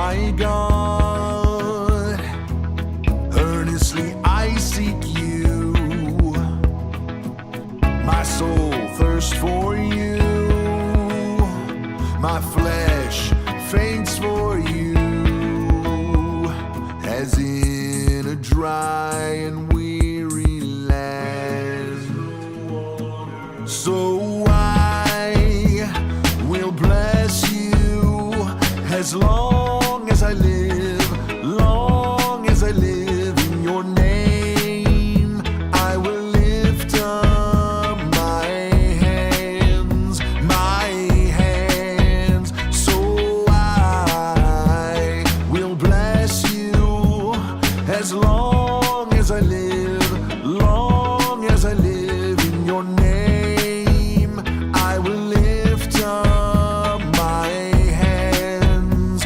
my God. Earnestly I seek you. My soul thirsts for you. My flesh faints for you, as in a dry and weary land. So I will bless you as long as I live, long as I live in your name. I will lift up my hands, so I will bless you as long as I live, long as I live in your name. I will lift up my hands.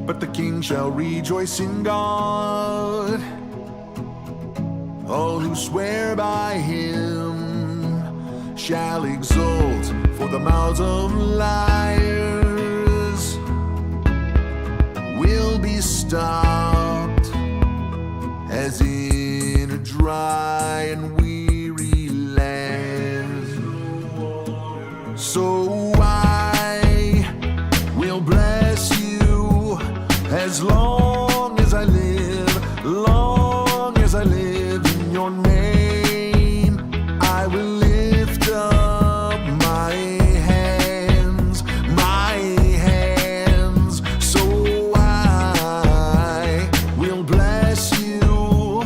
But the king shall rejoice in God. All who swear by him shall exult, for the mouths of liars will be stopped, as in a dry and weary land. So I will bless you as long as I live, long as I live in your name. I will lift up my hands, so I will bless you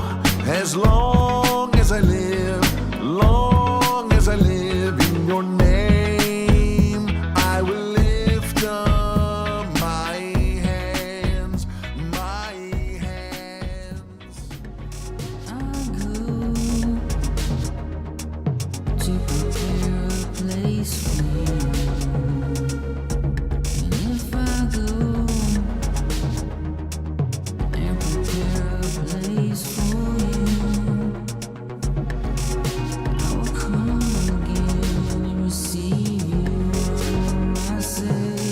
as long as I live, long as I live in your name. I will lift up my hands. I'll go to prepare a place for you. And if I go and prepare a place for you, I will come again and receive you unto myself.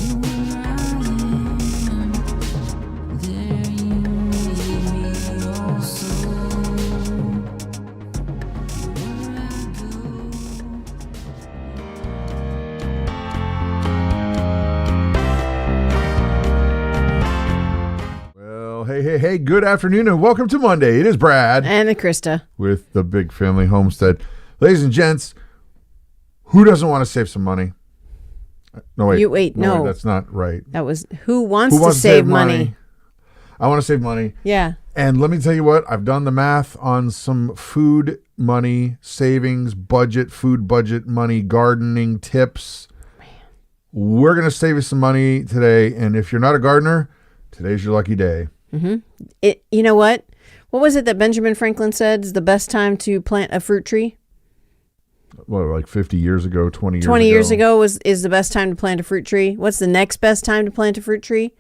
And where I am, there you may be also. Where I go. Well, hey, good afternoon and welcome to Monday. It is Brad And Christa. with the Big Family Homestead. Ladies and gents, who doesn't want to save some money? No, wait. No. That's not right. That was who wants Who to wants save money? I want to save money. Yeah. And let me tell you what, I've done the math on some food money, savings, budget, food budget money, gardening tips. We're going to save you some money today. And if you're not a gardener, today's your lucky day. You know what? What was it that Benjamin Franklin said is the best time to plant a fruit tree? What, like 50 years ago, 20 years ago? 20 years ago is the best time to plant a fruit tree. What's the next best time to plant a fruit tree?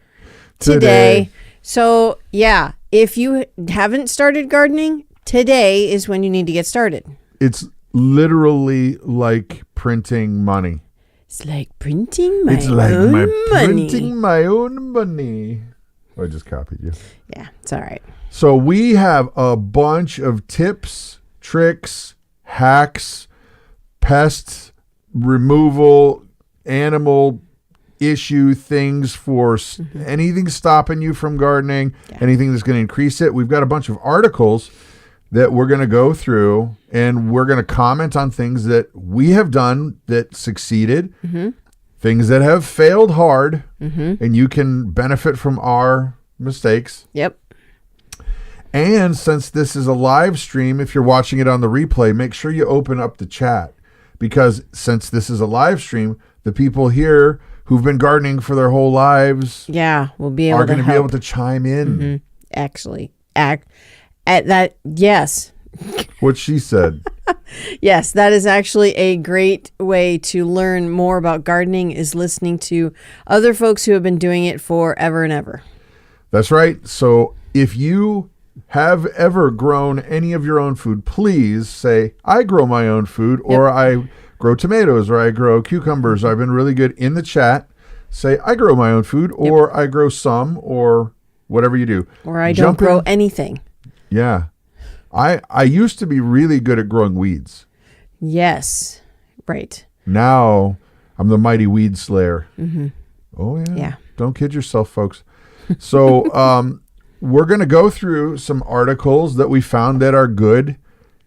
Today. So, yeah, if you haven't started gardening, today is when you need to get started. It's literally like printing money. It's like printing my It's like own my money. printing my own money. I just copied you. Yeah, it's all right. So we have a bunch of tips, tricks, hacks, pest removal, animal issue things for anything stopping you from gardening, anything that's going to increase it. We've got a bunch of articles that we're going to go through, and we're going to comment on things that we have done that succeeded, things that have failed hard, and you can benefit from our mistakes. Yep. And since this is a live stream, if you're watching it on the replay, make sure you open up the chat, because since this is a live stream, the people here who've been gardening for their whole lives Yeah, we'll be able are going to to be help. able to chime in. Actually, act at that. Yes. What she said. Yes, that is actually a great way to learn more about gardening, is listening to other folks who have been doing it forever and ever. That's right. So if you have ever grown any of your own food, please say, I grow my own food, or I grow tomatoes or I grow cucumbers. I've been really good in the chat. Say, I grow my own food, or I grow some, or whatever you do. Or I don't grow anything. Yeah. I used to be really good at growing weeds. Yes. Right. Now I'm the mighty weed slayer. Oh, yeah. Yeah. Don't kid yourself, folks. So we're going to go through some articles that we found that are good,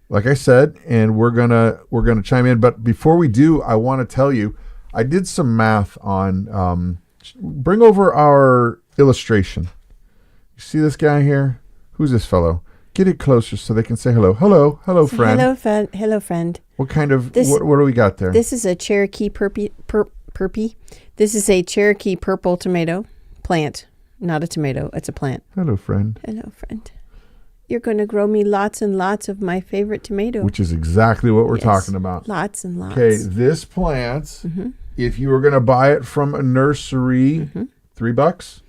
like I said, and we're gonna chime in. But before we do, I want to tell you, I did some math on, bring over our illustration. You see this guy here? Who's this fellow? Get it closer so they can say hello. Hello, friend. Hello, friend. What kind of, what do we got there? This is a Cherokee purpy. This is a Cherokee purple tomato plant. Not a tomato, it's a plant. Hello, friend. Hello, friend. You're going to grow me lots and lots of my favorite tomato. Which is exactly what we're talking about. Lots and lots. Okay, this plant, if you were going to buy it from a nursery, $3?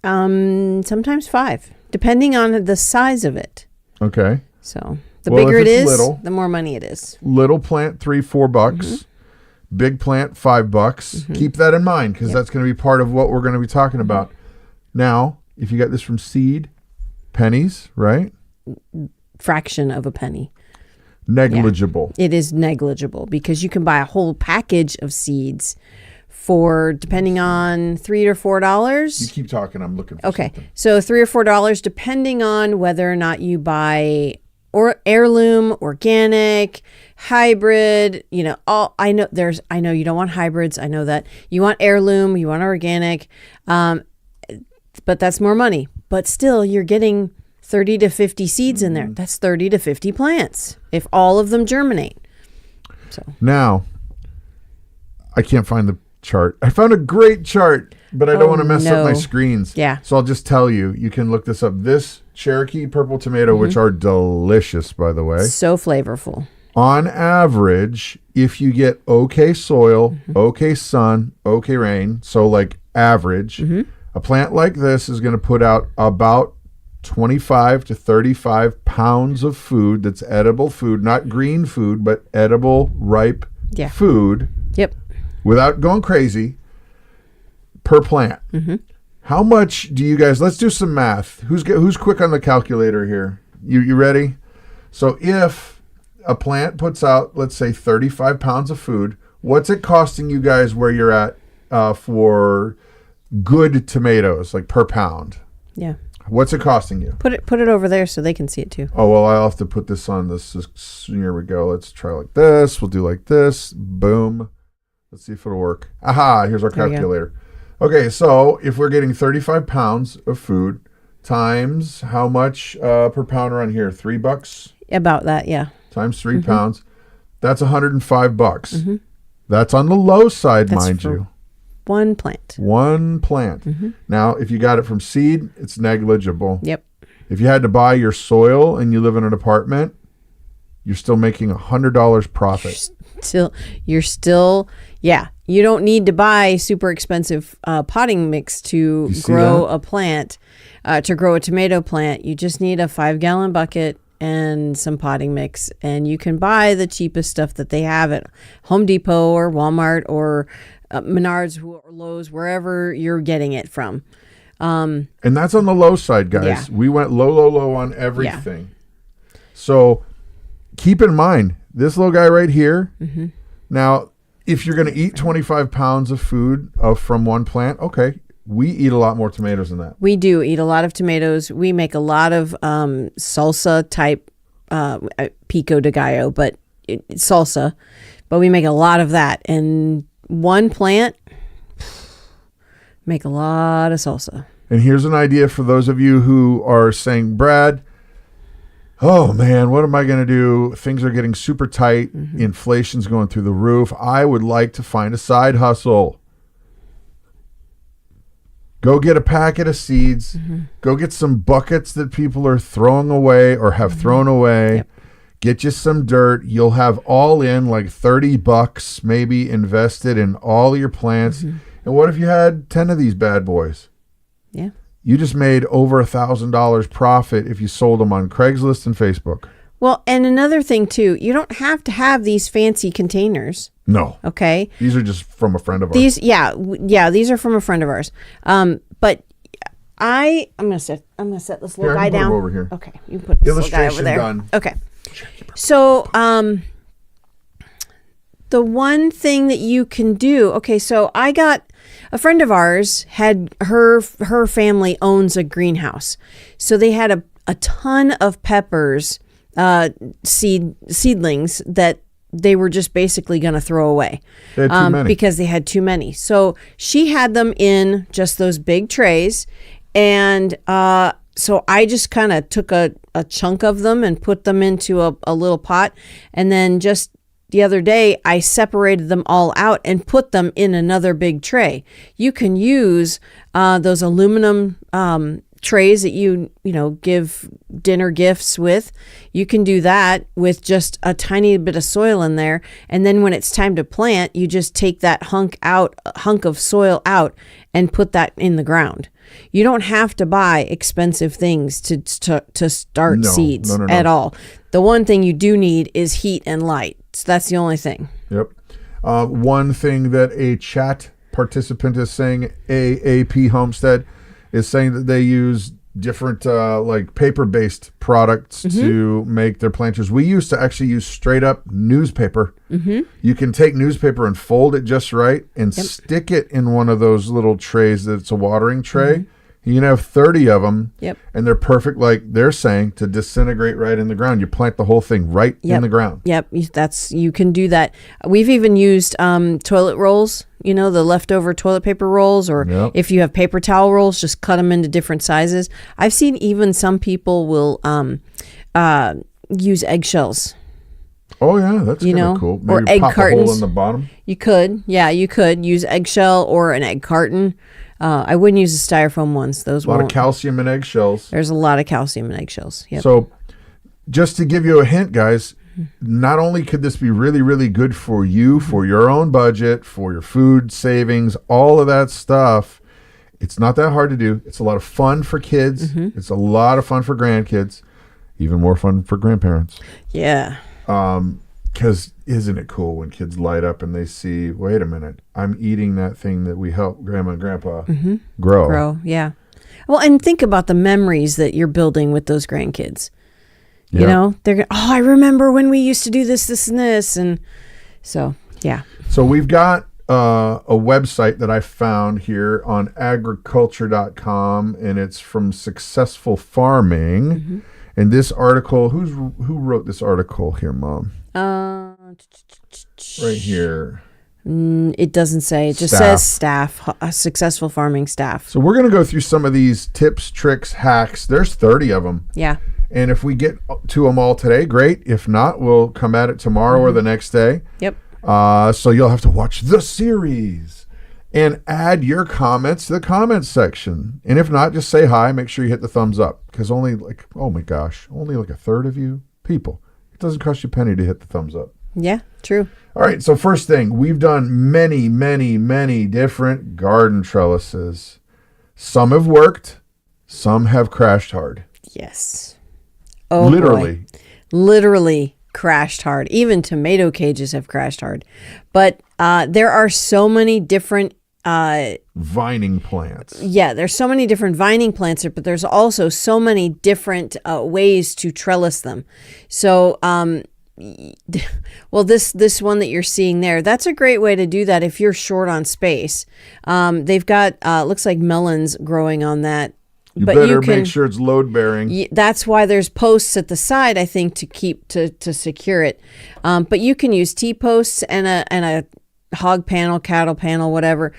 Sometimes 5, depending on the size of it. Okay. So the bigger if it it's is, little, the more money it is. Little plant, $3-4. Big plant, $5. Keep that in mind, because that's going to be part of what we're going to be talking about. Now, if you got this from seed, pennies, right? Fraction of a penny. Negligible. Yeah. It is negligible because you can buy a whole package of seeds for, depending on $3 or $4. You keep talking. I'm looking for something. So $3 or $4, depending on whether or not you buy or heirloom, organic, hybrid. You know, I know you don't want hybrids. I know that you want heirloom, you want organic, but that's more money. But still, you're getting 30 to 50 seeds in there. That's 30 to 50 plants if all of them germinate. So now, I can't find the chart. I found a great chart, but I don't want to mess up my screens. Yeah. So I'll just tell you. You can look this up. This Cherokee purple tomato, which are delicious, by the way. So flavorful. On average, if you get okay soil, okay sun, okay rain, so like average, a plant like this is going to put out about 25 to 35 pounds of food that's edible food, not green food, but edible, ripe food. Yep. Without going crazy, per plant. How much do you guys, let's do some math. Who's quick on the calculator here? You ready? So if a plant puts out, let's say 35 pounds of food, what's it costing you guys where you're at for good tomatoes, like per pound? Yeah. What's it costing you? Put it over there so they can see it too. Oh, well, I'll have to put this on this. Here we go. Let's try like this. We'll do like this. Boom. Let's see if it'll work. Aha, here's our calculator. Okay, so if we're getting 35 pounds of food times how much per pound around here? $3? About that, yeah. Times 3 pounds. That's $105. That's on the low side, mind you. One plant. One plant. Now, if you got it from seed, it's negligible. Yep. If you had to buy your soil and you live in an apartment, you're still making $100 profit. You're still, you don't need to buy super expensive potting mix to grow a plant, to grow a tomato plant. You just need a 5-gallon bucket and some potting mix, and you can buy the cheapest stuff that they have at Home Depot or Walmart or Menards or Lowe's, wherever you're getting it from. And that's on the low side, guys. Yeah. We went low on everything. So keep in mind, this little guy right here. Now, if you're going to eat 25 pounds of food from one plant, okay, we eat a lot more tomatoes than that. We do eat a lot of tomatoes. We make a lot of salsa type pico de gallo, but salsa. But we make a lot of that. And one plant, make a lot of salsa. And here's an idea for those of you who are saying, Brad, oh man, what am I going to do? Things are getting super tight. Inflation's going through the roof. I would like to find a side hustle. Go get a packet of seeds. Go get some buckets that people are throwing away or have thrown away. Yep. Get you some dirt. You'll have all in like $30 maybe invested in all your plants. And what if you had 10 of these bad boys? Yeah. You just made over $1,000 profit if you sold them on Craigslist and Facebook. Well, and another thing too, you don't have to have these fancy containers. No. Okay. These are just from a friend of ours. These, these are from a friend of ours. But I'm gonna set this little guy down over here. Okay, you can put this little guy over there. Done. Okay. So, the one thing that you can do. Okay, so I got a friend of ours had her family owns a greenhouse, so they had a ton of peppers, seedlings that they were just basically going to throw away They had too many. because they had too many. So she had them in just those big trays. And so I just kind of took a chunk of them and put them into a little pot. And then just the other day, I separated them all out and put them in another big tray. You can use those aluminum trays that you give dinner gifts with. You can do that with just a tiny bit of soil in there, and then when it's time to plant, you just take that hunk of soil out and put that in the ground. You don't have to buy expensive things to start seeds at all. The one thing you do need is heat and light. So that's the only thing. Yep. One thing that a chat participant is saying, AAP Homestead, is saying that they use different like paper-based products to make their planters. We used to actually use straight up newspaper. You can take newspaper and fold it just right and stick it in one of those little trays that's a watering tray. You can have 30 of them, and they're perfect, like they're saying, to disintegrate right in the ground. You plant the whole thing right in the ground. Yep, you can do that. We've even used toilet rolls, the leftover toilet paper rolls, or if you have paper towel rolls, just cut them into different sizes. I've seen even some people will use eggshells. Oh yeah, that's kind of cool. Maybe or egg pop cartons. a hole in the bottom. You could use eggshell or an egg carton. I wouldn't use the styrofoam ones. Those a lot of calcium in eggshells. There's a lot of calcium in eggshells. Yep. So, just to give you a hint, guys, not only could this be really, really good for you, for your own budget, for your food savings, all of that stuff, it's not that hard to do. It's a lot of fun for kids. It's a lot of fun for grandkids. Even more fun for grandparents. Yeah. Because isn't it cool when kids light up and they see, wait a minute, I'm eating that thing that we helped Grandma and Grandpa grow. Yeah. Well, and think about the memories that you're building with those grandkids. Yeah. You know, they're going, I remember when we used to do this, this, and this. And so, yeah. So we've got a website that I found here on agriculture.com, and it's from Successful Farming. And this article, who wrote this article here, Mom? Right here. It doesn't say. It just says staff, Successful Farming staff. So we're going to go through some of these tips, tricks, hacks. There's 30 of them. Yeah. And if we get to them all today, great. If not, we'll come at it tomorrow or the next day. Yep. So you'll have to watch the series and add your comments to the comments section. And if not, just say hi. Make sure you hit the thumbs up, because only like a third of you people. It doesn't cost you a penny to hit the thumbs up. Yeah, true. All right. So first thing, we've done many, many, many different garden trellises. Some have worked. Some have crashed hard. Yes. Oh, literally. Boy. Literally crashed hard. Even tomato cages have crashed hard. But there are so many different vining plants. Yeah, there's so many different vining plants, but there's also so many different ways to trellis them. So, well, this one that you're seeing there, that's a great way to do that if you're short on space. They've got looks like melons growing on that. You better make sure it's load bearing. That's why there's posts at the side, I think, to keep to secure it. But you can use T-posts and a hog panel, cattle panel, whatever.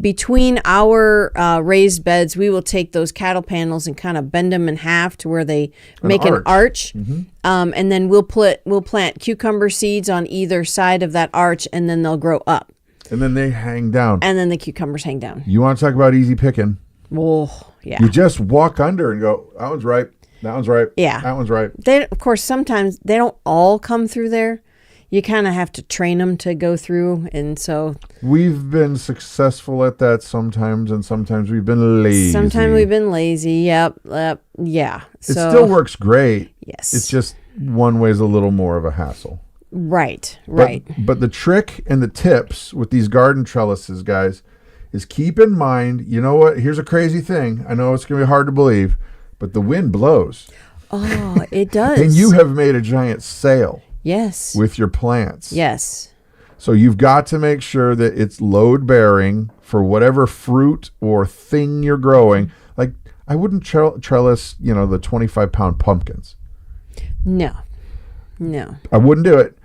Between our raised beds, we will take those cattle panels and kind of bend them in half to where they make an arch. And then we'll plant cucumber seeds on either side of that arch, and then they'll grow up. And then they hang down. And then the cucumbers hang down. You want to talk about easy picking? Oh, yeah. You just walk under and go, that one's ripe. That one's ripe. Yeah. That one's ripe. They, of course, sometimes they don't all come through there. You kind of have to train them to go through. And so we've been successful at that sometimes, and sometimes we've been lazy. Sometimes we've been lazy. Yep. Yeah. It still works great. Yes. It's just one way's a little more of a hassle. Right, right. But the trick and the tips with these garden trellises, guys, is keep in mind, you know what? Here's a crazy thing. I know it's going to be hard to believe, but the wind blows. Oh, it does. And you have made a giant sail. Yes. With your plants. Yes. So you've got to make sure that it's load bearing for whatever fruit or thing you're growing. Like, I wouldn't trellis, the 25-pound pumpkins. No. I wouldn't do it.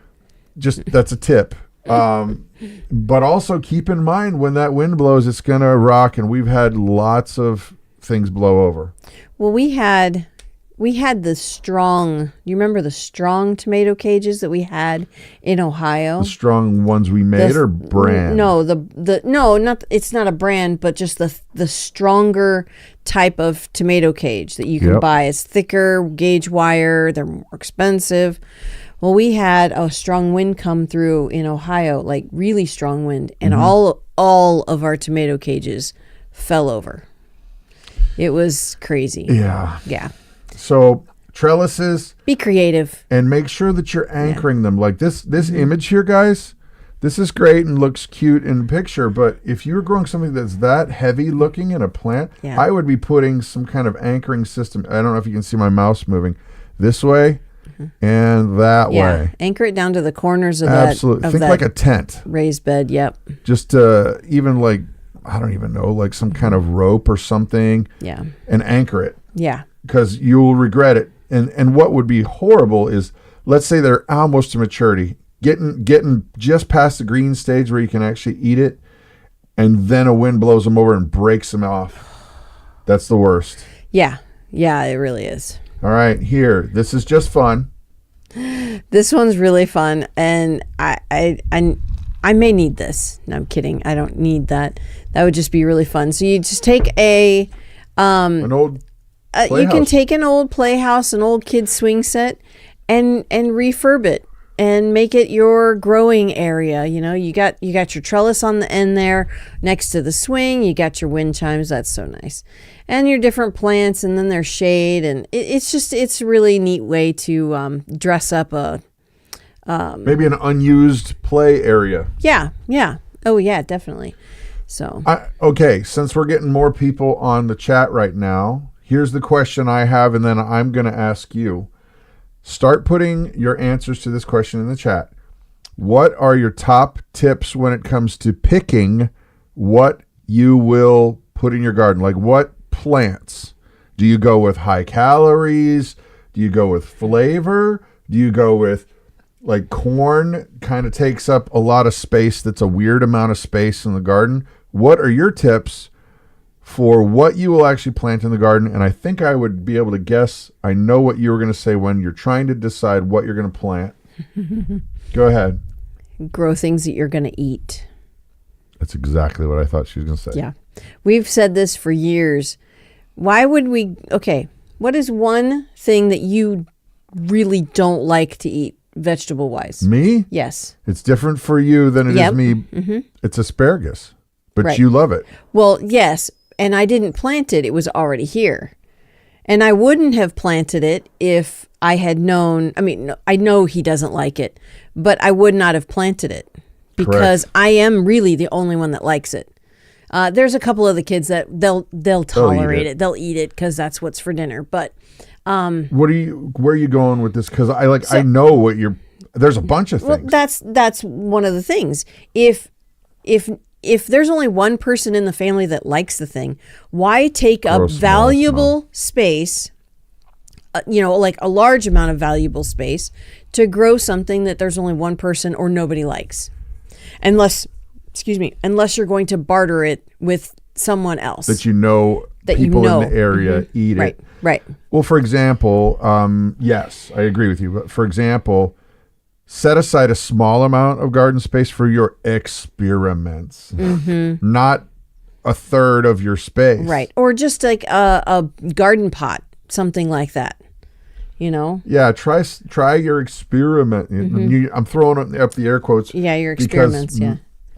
Just, that's a tip. But also keep in mind when that wind blows, it's going to rock, and we've had lots of things blow over. Well, we had the strong, you remember the strong tomato cages that we had in Ohio? The strong ones we made or brand? No, it's not a brand, but just the stronger type of tomato cage that you can buy. It's thicker gauge wire, they're more expensive. Well, we had a strong wind come through in Ohio, like really strong wind, and all of our tomato cages fell over. It was crazy. Yeah. Yeah. So trellises. Be creative. And make sure that you're anchoring them. Like this image here, guys, this is great and looks cute in the picture, but if you're growing something that's that heavy looking in a plant, I would be putting some kind of anchoring system. I don't know if you can see my mouse moving this way and that way. Anchor it down to the corners of Absolutely. that. Think like a tent. Raised bed, yep. Just even like, I don't even know, like some kind of rope or something. Yeah. And anchor it. Yeah. Because you'll regret it. And what would be horrible is, let's say they're almost to maturity, getting just past the green stage where you can actually eat it, and then a wind blows them over and breaks them off. That's the worst. Yeah. Yeah, it really is. All right, here. This is just fun. This one's really fun, and I may need this. No, I'm kidding. I don't need that. That would just be really fun. So you just take an old you can take an old playhouse, an old kid swing set, and refurb it and make it your growing area. You got your trellis on the end there next to the swing. You got your wind chimes. That's so nice. And your different plants, and then there's shade, and it's a really neat way to dress up a maybe an unused play area. Yeah. Oh yeah, definitely. So okay, since we're getting more people on the chat right now, here's the question I have, and then I'm going to ask you. Start putting your answers to this question in the chat. What are your top tips when it comes to picking what you will put in your garden? Like, what plants? Do you go with high calories? Do you go with flavor? Do you go with, like, corn kind of takes up a lot of space? That's a weird amount of space in the garden. What are your tips for what you will actually plant in the garden? And I think I would be able to guess. I know what you were going to say when you're trying to decide what you're going to plant. Go ahead. Grow things that you're going to eat. That's exactly what I thought she was going to say. Yeah. We've said this for years. Why would we? Okay. What is one thing that you really don't like to eat vegetable wise? Me? Yes. It's different for you than it is me. Mm-hmm. It's asparagus, but you love it. Well, yes. And I didn't plant it. It was already here. And I wouldn't have planted it if I had known. I mean, I know he doesn't like it, but I would not have planted it because I am really the only one that likes it. There's a couple of the kids that they'll tolerate it. They'll eat it because that's what's for dinner. But where are you going with this? Because I know what there's a bunch of things. Well, that's one of the things. If there's only one person in the family that likes the thing, why take up valuable space, like a large amount of valuable space to grow something that there's only one person or nobody likes? Unless you're going to barter it with someone else. That people in the area eat it. Right. Well, for example, yes, I agree with you. But for example, set aside a small amount of garden space for your experiments, not a third of your space. Right. Or just like a garden pot, something like that, Yeah, try your experiment. I'm throwing up the air quotes. Yeah, your experiments,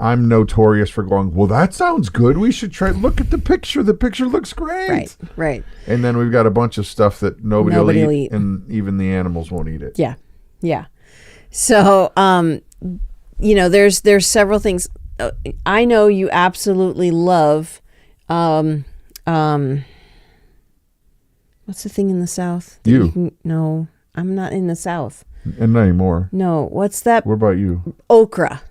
I'm notorious for going, well, that sounds good. We should try. Look at the picture. The picture looks great. Right. And then we've got a bunch of stuff that nobody will eat, eat. and even the animals won't eat it. Yeah. So, there's several things. I know you absolutely love, what's the thing in the South? No, I'm not in the South. And not anymore. No, what's that? What about you? Okra.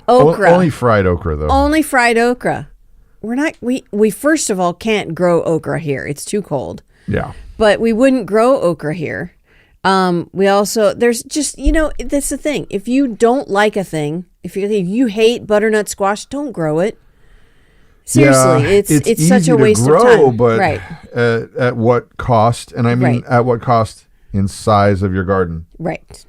Okra. Only fried okra, though. Only fried okra. We first of all can't grow okra here. It's too cold. Yeah. But we wouldn't grow okra here. We also, there's just, that's the thing. If you don't like a thing, if you hate butternut squash, don't grow it. Seriously, it's such a waste of time. But right. At what cost? And I mean, at what cost in size of your garden? Right.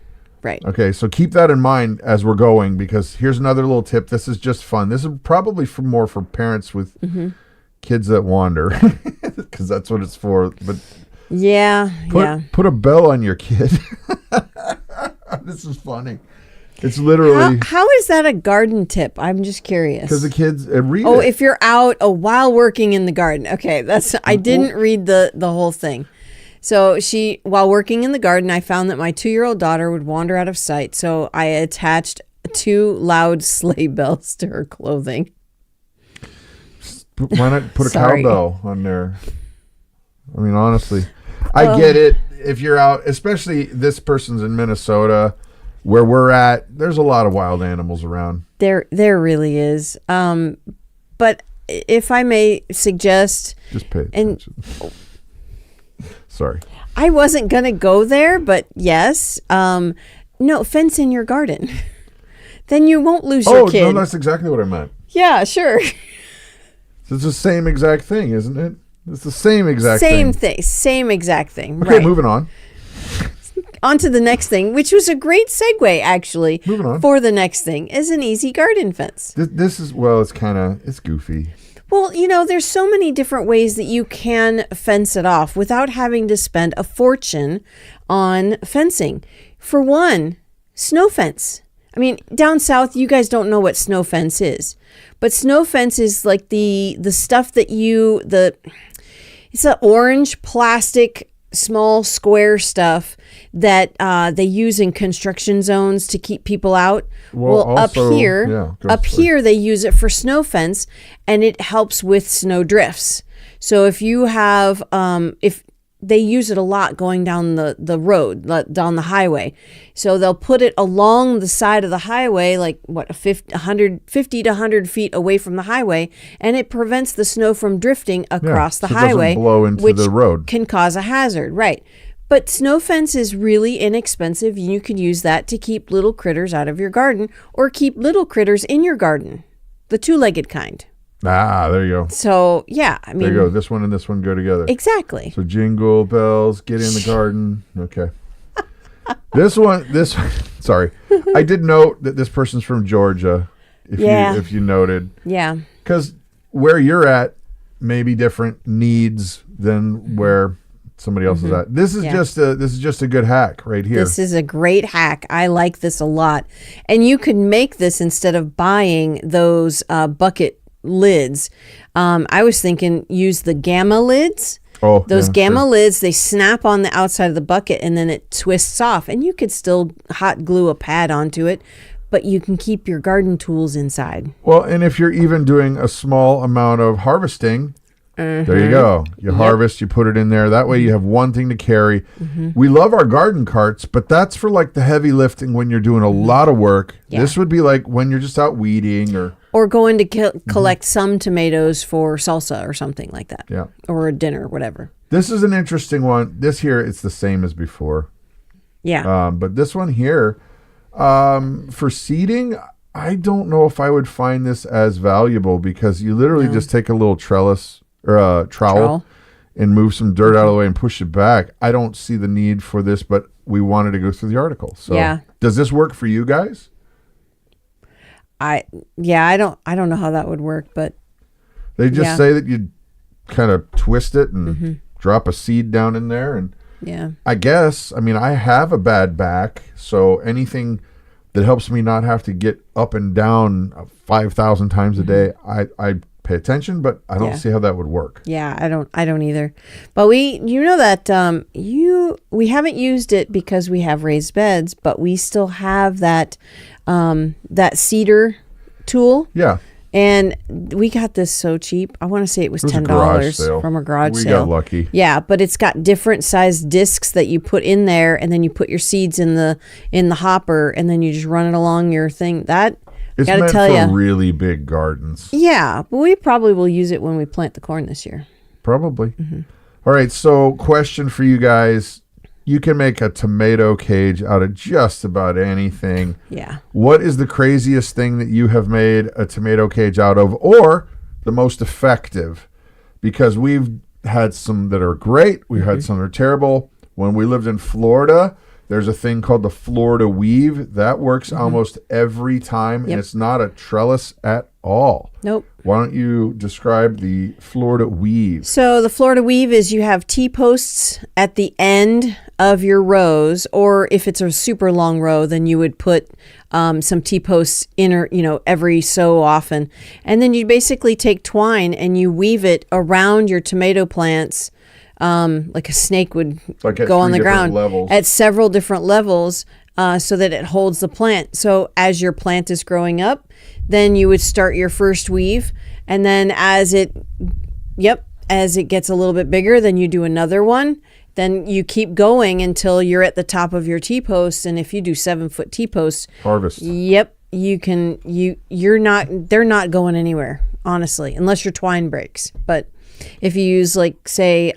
Okay, so keep that in mind as we're going, because here's another little tip. This is just fun. This is probably more for parents with kids that wander, because that's what it's for. But put a bell on your kid. This is funny. It's literally. How is that a garden tip? I'm just curious. Because the kids read it. If you're out while working in the garden. Okay, I didn't read the whole thing. So while working in the garden, I found that my 2-year-old daughter would wander out of sight. So I attached 2 loud sleigh bells to her clothing. Why not put a cowbell on there? I mean, honestly, I get it. If you're out, especially this person's in Minnesota, where we're at, there's a lot of wild animals around. There really is. But if I may suggest, just pay attention. Sorry. I wasn't going to go there, but yes. No, fence in your garden. Then you won't lose your kid. Oh, no, that's exactly what I meant. Yeah, sure. It's the same exact thing, isn't it? It's the same exact thing. Same exact thing. Okay, moving on. On to the next thing, which was a great segue, actually. Moving on. For the next thing is an easy garden fence. This is, it's goofy. Well, there's so many different ways that you can fence it off without having to spend a fortune on fencing. For one, snow fence. I mean, down south, you guys don't know what snow fence is. But snow fence is like the stuff that it's an orange plastic small square stuff that they use in construction zones to keep people out. Well, up here they use it for snow fence, and it helps with snow drifts. So if you have, if they use it a lot going down the road, down the highway. So they'll put it along the side of the highway, like 50 to 100 feet away from the highway, and it prevents the snow from drifting across the highway, it doesn't blow into the road, can cause a hazard, right? But snow fence is really inexpensive. You can use that to keep little critters out of your garden, or keep little critters in your garden, the 2-legged kind. Ah, there you go. So, yeah, I mean... There you go. This one and this one go together. Exactly. So, jingle bells, get in the garden. Okay. Sorry. I did note that this person's from Georgia, if you noted. Yeah. Because where you're at may be different needs than where somebody else is at. This is just a good hack right here. This is a great hack. I like this a lot. And you can make this instead of buying those bucket lids. I was thinking use the gamma lids. Those gamma lids, they snap on the outside of the bucket and then it twists off, and you could still hot glue a pad onto it, but you can keep your garden tools inside. Well, and if you're even doing a small amount of harvesting, there you go. You harvest, you put it in there. That way you have one thing to carry. We love our garden carts, but that's for like the heavy lifting when you're doing a lot of work. Yeah. This would be like when you're just out weeding or going to collect some tomatoes for salsa or something like that. Yeah. Or a dinner, whatever. This is an interesting one. This here, it's the same as before. Yeah. But this one here, for seeding, I don't know if I would find this as valuable, because you literally just take a little trellis or a trowel and move some dirt out of the way and push it back. I don't see the need for this, but we wanted to go through the article. So does this work for you guys? I don't know how that would work, but they just say that you kind of twist it and drop a seed down in there, and I guess, I mean, I have a bad back, so anything that helps me not have to get up and down 5,000 times a day, I pay attention, but I don't see how that would work. Yeah, I don't either. But we haven't used it because we have raised beds, but we still have that cedar tool. Yeah. And we got this so cheap. I want to say it was It was a $10 garage sale. from a garage We sale. got lucky. Yeah, but it's got different sized discs that you put in there, and then you put your seeds in the hopper, and then you just run it along your thing. That It's gotta meant tell for ya. really big gardens. Yeah, but we probably will use it when we plant the corn this year. Probably. All right, so question for you guys. You can make a tomato cage out of just about anything. Yeah. What is the craziest thing that you have made a tomato cage out of, or the most effective? Because we've had some that are great. We've had some that are terrible. When we lived in Florida, there's a thing called the Florida weave. That works almost every time, and it's not a trellis at all. Nope. Why don't you describe the Florida weave? So the Florida weave is you have T-posts at the end of your rows, or if it's a super long row, then you would put some T-posts every so often. And then you basically take twine and you weave it around your tomato plants, like a snake would go on the ground levels. at several different levels, so that it holds the plant. So as your plant is growing up, then you would start your first weave, and then as it gets a little bit bigger, then you do another one. Then you keep going until you're at the top of your T-posts, and if you do 7-foot T-posts, Harvest. Yep, they're not going anywhere, honestly, unless your twine breaks. But if you use say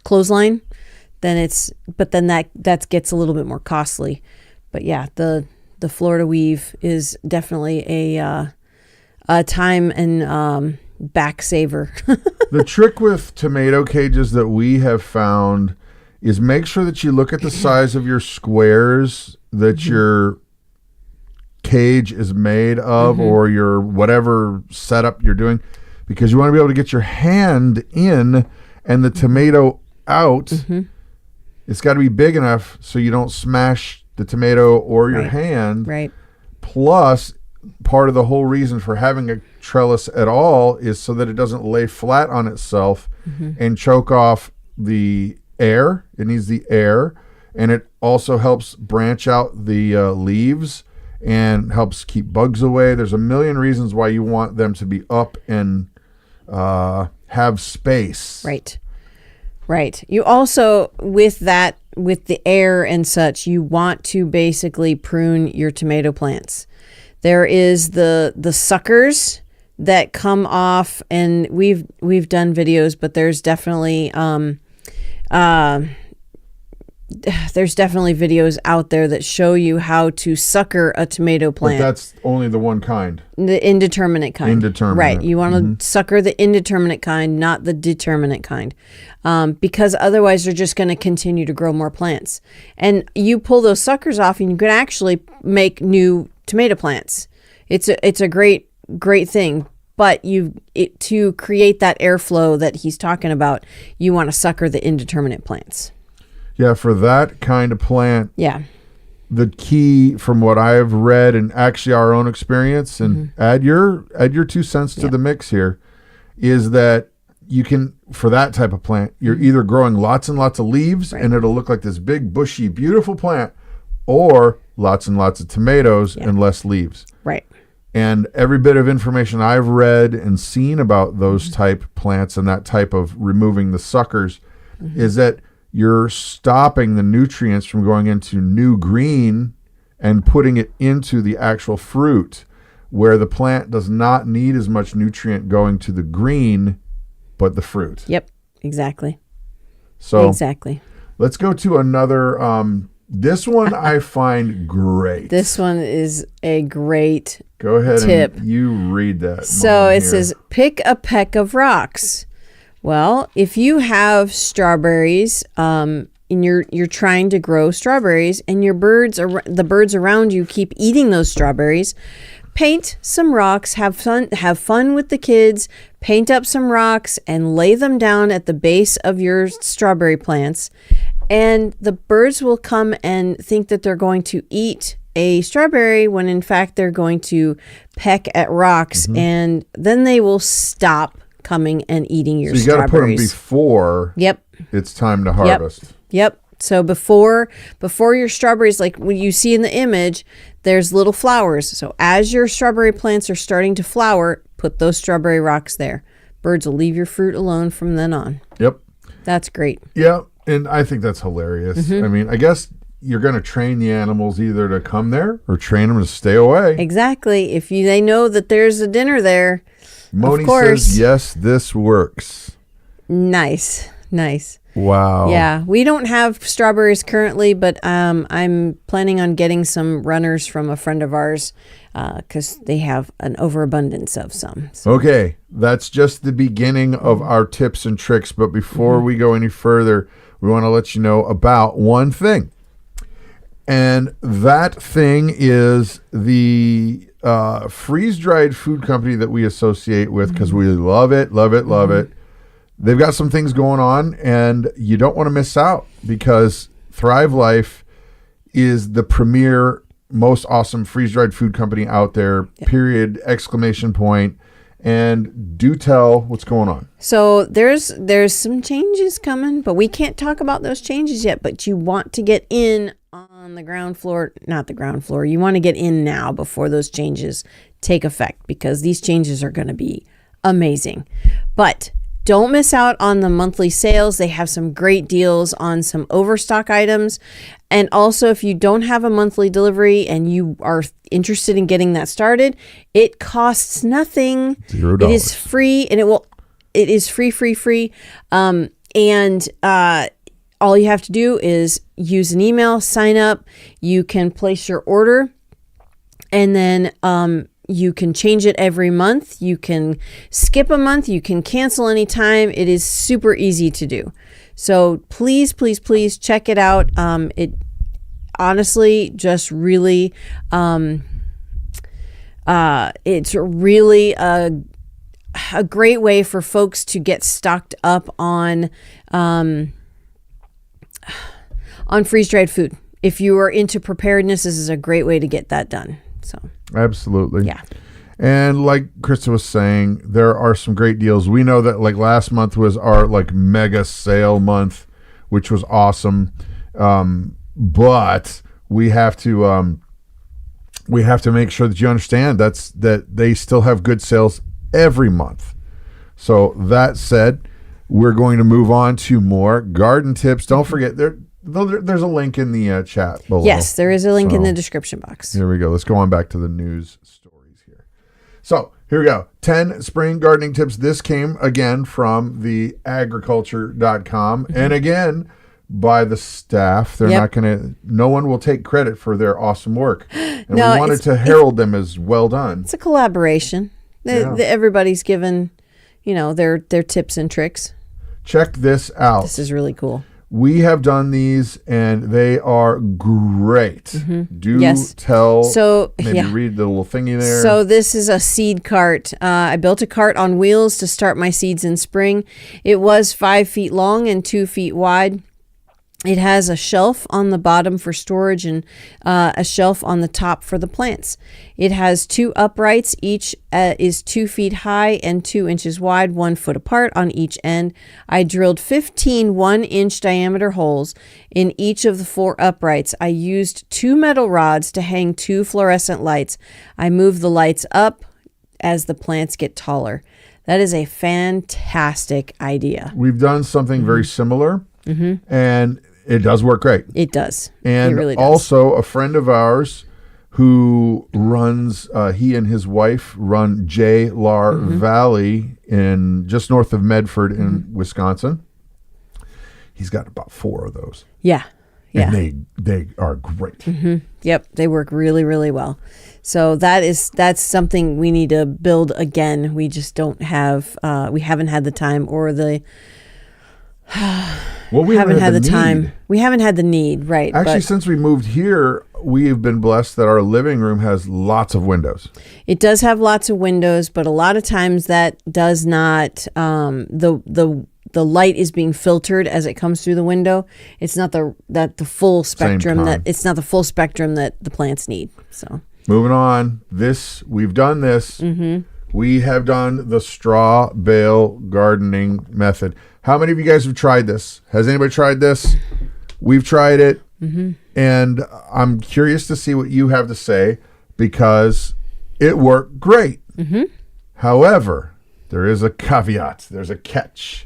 clothesline, then that gets a little bit more costly. But yeah, the Florida weave is definitely a time and back saver. The trick with tomato cages that we have found is make sure that you look at the size of your squares that your cage is made of, or your whatever setup you're doing, because you want to be able to get your hand in and the tomato out. It's got to be big enough so you don't smash the tomato or your hand. Right. Plus, part of the whole reason for having a trellis at all is so that it doesn't lay flat on itself and choke off the air. It needs the air, and it also helps branch out the leaves and helps keep bugs away. There's a million reasons why you want them to be up and have space. Right. You also, with the air and such, you want to basically prune your tomato plants. There is the suckers that come off, and we've done videos, but there's definitely videos out there that show you how to sucker a tomato plant. But that's only the one kind. The indeterminate kind. Indeterminate. Right. You want to sucker the indeterminate kind, not the determinate kind. Because otherwise they're just going to continue to grow more plants. And you pull those suckers off and you can actually make new tomato plants. It's a great thing. But to create that airflow that he's talking about, you want to sucker the indeterminate plants. Yeah, for that kind of plant. Yeah. The key, from what I've read and actually our own experience, and add your 2 cents to the mix here, is that you can, for that type of plant, you're either growing lots and lots of leaves and it'll look like this big, bushy, beautiful plant, or lots and lots of tomatoes and less leaves. Right. And every bit of information I've read and seen about those type plants and that type of removing the suckers is that you're stopping the nutrients from going into new green and putting it into the actual fruit, where the plant does not need as much nutrient going to the green, but the fruit. Yep, exactly. So exactly. Let's go to another. This one I find great. This one is a great Go ahead tip. And you read that. So it here. says, pick a peck of rocks. Well, if you have strawberries, and you're trying to grow strawberries, and the birds around you keep eating those strawberries, paint some rocks. Have fun with the kids. Paint up some rocks and lay them down at the base of your strawberry plants. And the birds will come and think that they're going to eat a strawberry when in fact they're going to peck at rocks, and then they will stop coming and eating your So you got to put them strawberries. before Yep. it's time to harvest. Yep. So before your strawberries, like when you see in the image, there's little flowers. So as your strawberry plants are starting to flower, put those strawberry rocks there. Birds will leave your fruit alone from then on. Yep. That's great. Yeah, and I think that's hilarious. I mean, I guess you're going to train the animals either to come there or train them to stay away. Exactly. If they know that there's a dinner there, Moni of course. says, yes, this works. Nice. Wow. Yeah, we don't have strawberries currently, but I'm planning on getting some runners from a friend of ours because they have an overabundance of some. So. Okay, that's just the beginning of our tips and tricks. But before we go any further, we want to let you know about one thing. And that thing is the freeze-dried food company that we associate with because we love it. They've got some things going on, and you don't want to miss out because Thrive Life is the premier, most awesome freeze-dried food company out there, period, exclamation point. And do tell what's going on. So there's some changes coming, but we can't talk about those changes yet. But you want to get in on the ground floor, not the ground floor. You want to get in now before those changes take effect because these changes are going to be amazing. But don't miss out on the monthly sales. They have some great deals on some overstock items. And also, if you don't have a monthly delivery and you are interested in getting that started, it costs nothing. $0. It is free, and it is free. All you have to do is use an email, sign up. You can place your order, and then you can change it every month. You can skip a month. You can cancel anytime. It is super easy to do. So please check it out. It honestly just really, it's really a great way for folks to get stocked up on freeze-dried food. If you are into preparedness, this is a great way to get that done. So. Absolutely. Yeah. And like Christa was saying, there are some great deals. We know that like last month was our like mega sale month, which was awesome. But we have to make sure that you understand that they still have good sales every month. So that said, we're going to move on to more garden tips. Don't forget there's a link in the chat below. Yes, there is a link in the description box. Here we go. Let's go on back to the news stories here. So here we go. 10 spring gardening tips. This came again from the agriculture.com. And again, by the staff. They're not going to, no one will take credit for their awesome work. And we wanted to herald them as well done. It's a collaboration. Everybody's given, their tips and tricks. Check this out. This is really cool. We have done these, and they are great. Tell. So maybe read the little thingy there. So this is a seed cart. I built a cart on wheels to start my seeds in spring. It was 5 feet long and 2 feet wide. It has a shelf on the bottom for storage and a shelf on the top for the plants. It has 2 uprights. Each is 2 feet high and 2 inches wide, 1 foot apart on each end. I drilled 15 1-inch diameter holes in each of the 4 uprights. I used 2 metal rods to hang 2 fluorescent lights. I moved the lights up as the plants get taller. That is a fantastic idea. We've done something very similar. And it does work great. It does. And it really does. Also a friend of ours who runs, he and his wife run J. Lar Valley in just north of Medford in Wisconsin. He's got about 4 of those. Yeah. And they are great. Yep. They work really, really well. So that's something we need to build again. We just don't have, we haven't had the time or the, well, we haven't had the time. need. We haven't had the need, right? Actually, since we moved here, we have been blessed that our living room has lots of windows. It does have lots of windows, but a lot of times that does not the the light is being filtered as it comes through the window. It's not the full spectrum that the plants need. So moving on. We've done this. We have done the straw bale gardening method. How many of you guys have tried this? Has anybody tried this? We've tried it. And I'm curious to see what you have to say because it worked great. However, there is a caveat. There's a catch.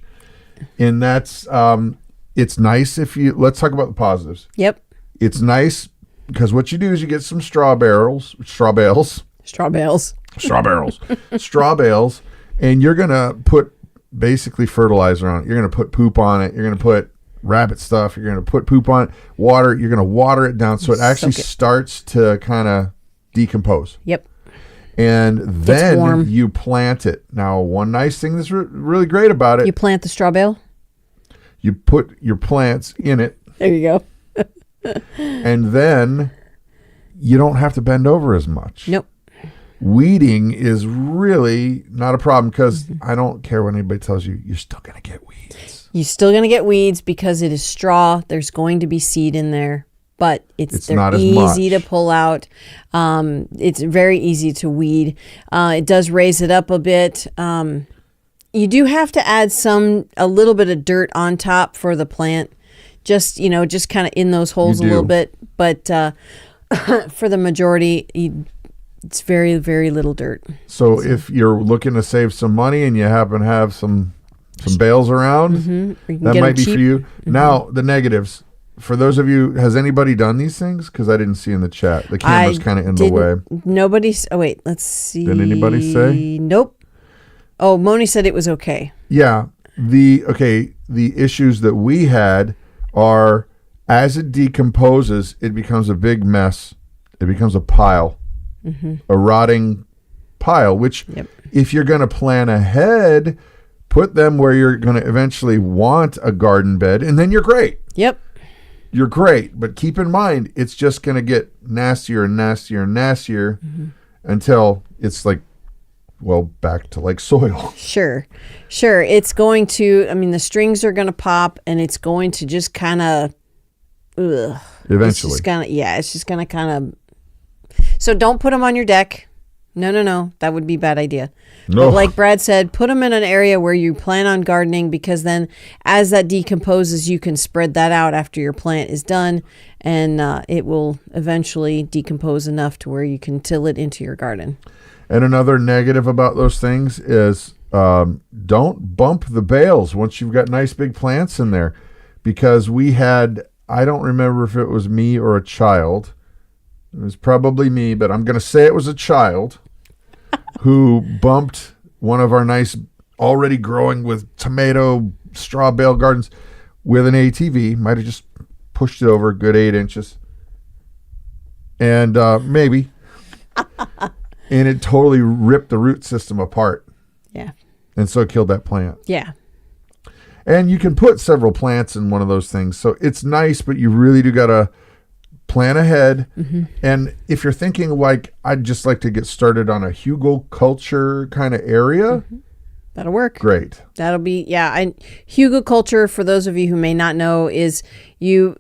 And that's, it's nice let's talk about the positives. Yep. It's nice because what you do is you get some straw bales, and you're going to put basically fertilizer on it. You're going to put poop on it. You're going to put rabbit stuff. You're going to put poop on it, water. You're going to water it down so it actually starts to kind of decompose. Yep. And then you plant it. Now, one nice thing that's really great about it. You plant the straw bale? You put your plants in it. There you go. And then you don't have to bend over as much. Nope. Weeding is really not a problem because I don't care what anybody tells you, you're still going to get weeds. You're still going to get weeds because it is straw. There's going to be seed in there, but they're not as easy much to pull out. It's very easy to weed. It does raise it up a bit. You do have to add a little bit of dirt on top for the plant, just kind of in those holes a little bit. But for the majority, it's very, very little dirt. So if you're looking to save some money and you happen to have some bales around, that might be for you. Now, the negatives. For those of you, has anybody done these things? Because I didn't see in the chat. The camera's kind of in the way. Nobody's. Oh, wait. Let's see. Did anybody say? Nope. Oh, Moni said it was okay. Yeah. The issues that we had are as it decomposes, it becomes a big mess. It becomes a pile, a rotting pile, which if you're going to plan ahead, put them where you're going to eventually want a garden bed, and then you're great. Yep. You're great. But keep in mind, it's just going to get nastier and nastier and nastier until it's back to like soil. Sure. It's going to, the strings are going to pop and it's going to just kind of, eventually. It's just going to kind of, so don't put them on your deck. No. That would be a bad idea. No. But like Brad said, put them in an area where you plan on gardening because then as that decomposes, you can spread that out after your plant is done and it will eventually decompose enough to where you can till it into your garden. And another negative about those things is don't bump the bales once you've got nice big plants in there because we had, I don't remember if it was me or a child. It was probably me, but I'm going to say it was a child who bumped one of our nice, already growing with tomato straw bale gardens with an ATV. Might have just pushed it over a good 8 inches. And maybe. And it totally ripped the root system apart. Yeah. And so it killed that plant. Yeah. And you can put several plants in one of those things. So it's nice, but you really do got to plan ahead. And if you're thinking I'd just like to get started on a hugelculture kind of area, that'll work. Great. That'll be, hugelculture, for those of you who may not know, is you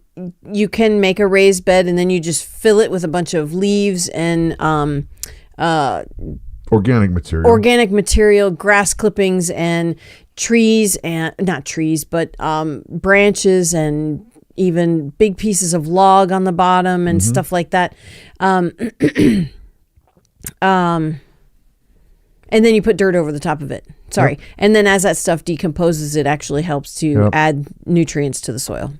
can make a raised bed and then you just fill it with a bunch of leaves and organic material, grass clippings and trees, and not trees, but branches and even big pieces of log on the bottom and stuff like that. And then you put dirt over the top of it. Sorry. Yep. And then as that stuff decomposes, it actually helps to add nutrients to the soil.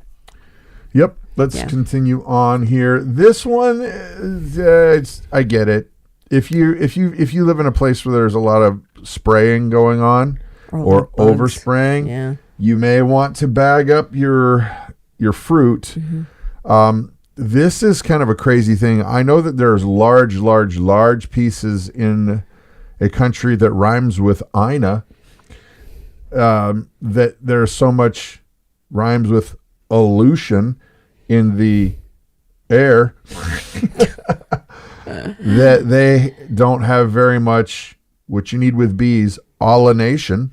Yep. Let's continue on here. This one, I get it. If you live in a place where there's a lot of spraying going on or overspraying, you may want to bag up your fruit. This is kind of a crazy thing. I know that there's large pieces in a country that rhymes with Ina, that there's so much rhymes with pollution in the air that they don't have very much what you need with bees, pollination.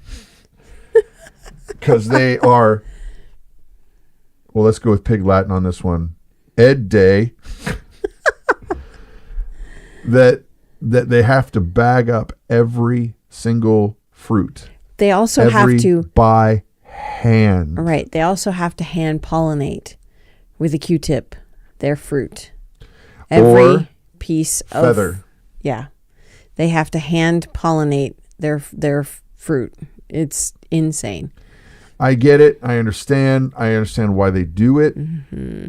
because they are. Well, let's go with Pig Latin on this one. Ed Day. that they have to bag up every single fruit. They also have to by hand. Right. They also have to hand pollinate with a Q-tip their fruit. Every Or piece of feather. Yeah. They have to hand pollinate their fruit. It's insane. I get it. I understand. I understand why they do it.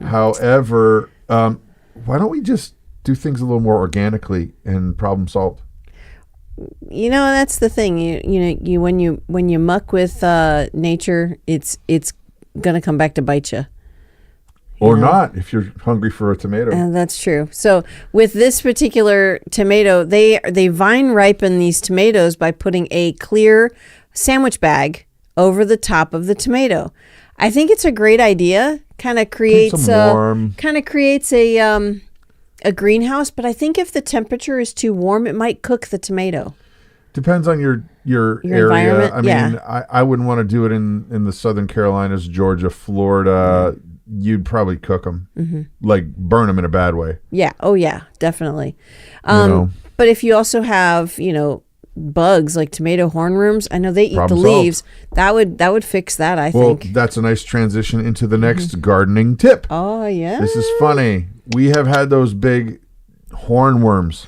However, why don't we just do things a little more organically and problem solved? You know, that's the thing. You when you muck with nature, it's gonna come back to bite you. Or not, if you're hungry for a tomato. That's true. So with this particular tomato, they vine ripen these tomatoes by putting a clear sandwich bag over the top of the tomato. I think it's a great idea. Kind of creates a greenhouse, but I think if the temperature is too warm, it might cook the tomato. Depends on your area. Environment. I mean, I wouldn't want to do it in the Southern Carolinas, Georgia, Florida. You'd probably cook them, like burn them in a bad way. Yeah. Oh, yeah. Definitely. But if you also have, bugs like tomato hornworms, I know they eat Problem the leaves. That would fix that. I think. Well, that's a nice transition into the next gardening tip. Oh yeah. This is funny. We have had those big hornworms.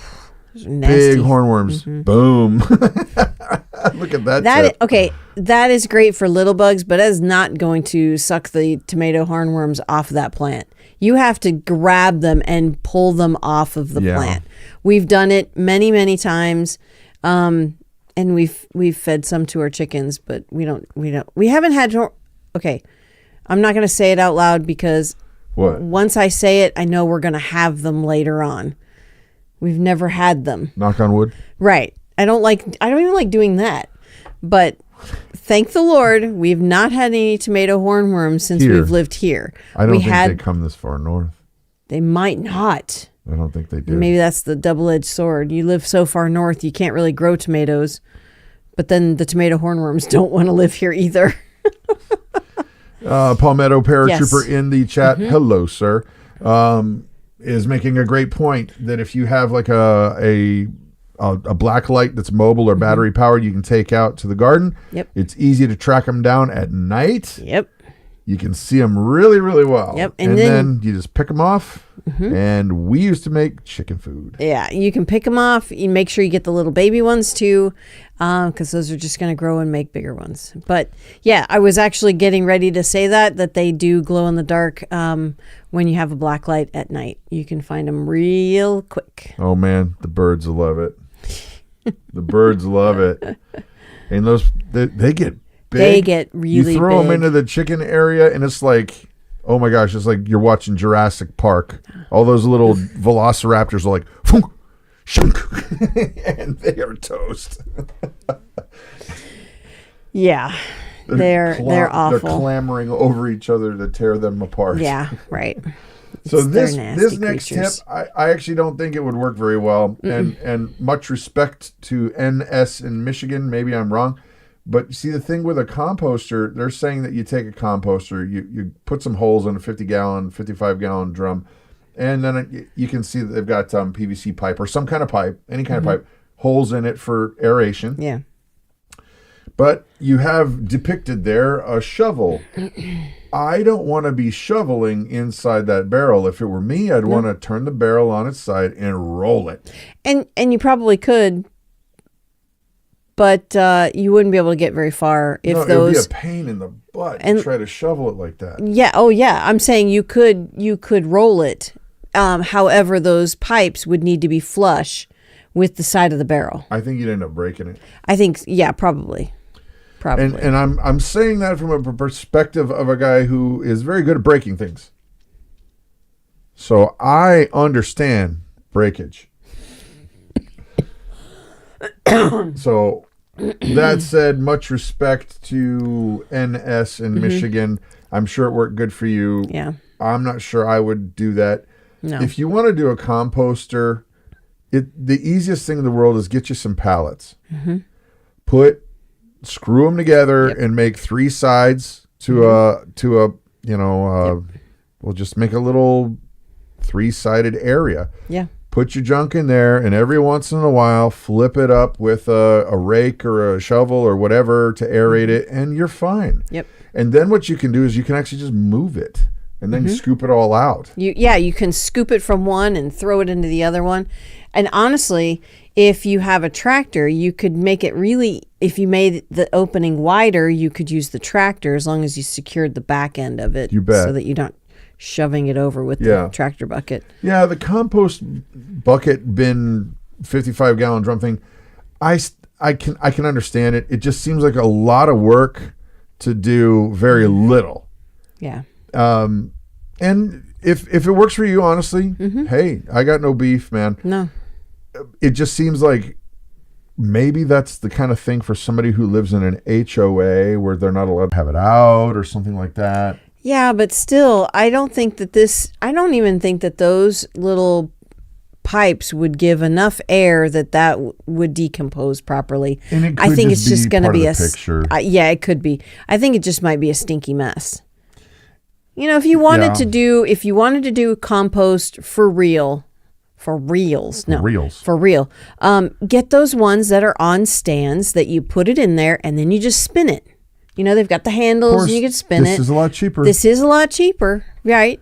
Nasty. Big hornworms. Boom. Look at that. That tip. okay. That is great for little bugs, but it is not going to suck the tomato hornworms off of that plant. You have to grab them and pull them off of the plant. We've done it many, many times, and we've fed some to our chickens, but we haven't had. Okay, I'm not going to say it out loud because once I say it, I know we're going to have them later on. We've never had them. Knock on wood. Right. I don't even like doing that. But thank the Lord, we've not had any tomato hornworms since we've lived here. I don't think they come this far north. They might not. I don't think they do. Maybe that's the double-edged sword. You live so far north, you can't really grow tomatoes. But then the tomato hornworms don't want to live here either. Palmetto Paratrooper in the chat. Hello, sir. Is making a great point that if you have like a black light that's mobile or battery powered, you can take out to the garden. Yep. It's easy to track them down at night. Yep. You can see them really, really well. Yep. And then you just pick them off. And we used to make chicken food. Yeah, you can pick them off. You make sure you get the little baby ones too, because those are just going to grow and make bigger ones. But yeah, I was actually getting ready to say that they do glow in the dark when you have a black light at night. You can find them real quick. Oh man, the birds love it. The birds love it. And those they get big. They get really big. You throw them into the chicken area and it's like, oh my gosh, it's like you're watching Jurassic Park. All those little velociraptors are like, "Funk, shunk," and they are toast. Yeah, they're awful. They're clamoring over each other to tear them apart. Yeah, right. So this nasty next creatures. tip, I actually don't think it would work very well. And much respect to NS in Michigan. Maybe I'm wrong. But see, the thing with a composter, they're saying that you take a composter, you put some holes in a 50-gallon, 55-gallon drum, and then you can see that they've got PVC pipe or some kind of pipe, any kind of pipe, holes in it for aeration. Yeah. But you have depicted there a shovel. I don't want to be shoveling inside that barrel. If it were me, I'd want to turn the barrel on its side and roll it. And you probably could. But you wouldn't be able to get very far if it would be a pain in the butt to try to shovel it like that. Yeah. Oh, yeah. I'm saying you could roll it. However, those pipes would need to be flush with the side of the barrel. I think you'd end up breaking it. I think, yeah, probably. And I'm saying that from a perspective of a guy who is very good at breaking things. So I understand breakage. So that said, much respect to NS in Michigan. I'm sure it worked good for you. Yeah. I'm not sure I would do that. No. If you want to do a composter, the easiest thing in the world is get you some pallets. Put screw them together and make 3 sides to a we'll just make a little 3-sided area. Yeah. Put your junk in there, and every once in a while, flip it up with a rake or a shovel or whatever to aerate it, and you're fine. Yep. And then what you can do is you can actually just move it and then scoop it all out. You can scoop it from one and throw it into the other one. And honestly, if you have a tractor, you could make it really, if you made the opening wider, you could use the tractor as long as you secured the back end of it. You bet. So that you're not shoving it over with the tractor bucket. Yeah, the compost bucket bin 55-gallon drum thing, I can understand it. It just seems like a lot of work to do very little. Yeah. And if it works for you, honestly, hey, I got no beef, man. No. It just seems like maybe that's the kind of thing for somebody who lives in an HOA where they're not allowed to have it out or something like that. Yeah, but still, I don't even think that those little pipes would give enough air that would decompose properly. And it could I think it's just going to be a picture. Yeah, it could be. I think it just might be a stinky mess. You know, if you wanted to do compost for real, for real, get those ones that are on stands that you put it in there and then you just spin it. You know, they've got the handles and you can spin it. This is a lot cheaper. This is a lot cheaper. Right.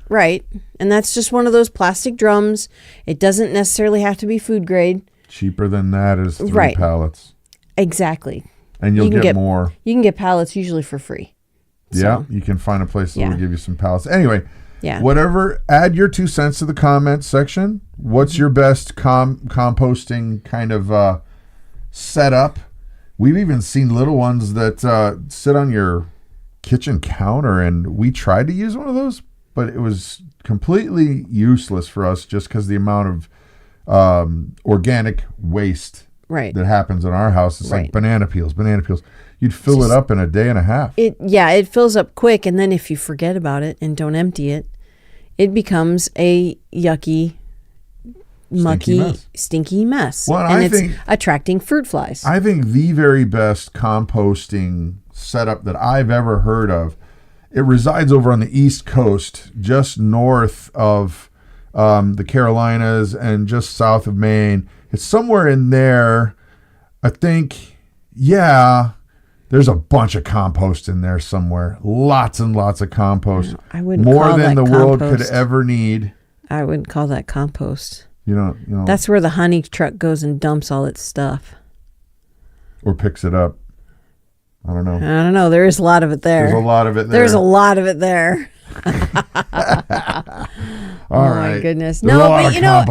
And that's just one of those plastic drums. It doesn't necessarily have to be food grade. Cheaper than that is 3 pallets. Exactly. And you'll get more. You can get pallets usually for free. Yeah, you can find a place that will give you some pallets. Anyway, whatever, add your 2 cents to the comments section. What's your best composting kind of setup? We've even seen little ones that sit on your kitchen counter, and we tried to use one of those, but it was completely useless for us just because the amount of organic waste that happens in our house. It's like banana peels. You'd fill it up in a day and a half. It fills up quick, and then if you forget about it and don't empty it, it becomes a yucky, mucky, stinky mess. Well, and it's attracting fruit flies. I think the very best composting setup that I've ever heard of, it resides over on the East Coast, just north of the Carolinas and just south of Maine. It's somewhere in there. I think, there's a bunch of compost in there somewhere. Lots and lots of compost. I wouldn't more call than that the compost. world could ever need. I wouldn't call that compost. You know. That's where the honey truck goes and dumps all its stuff. Or picks it up. I don't know. There is a lot of it there. There's a lot of it there. There's a lot of it there. All right. My goodness. There's but you know,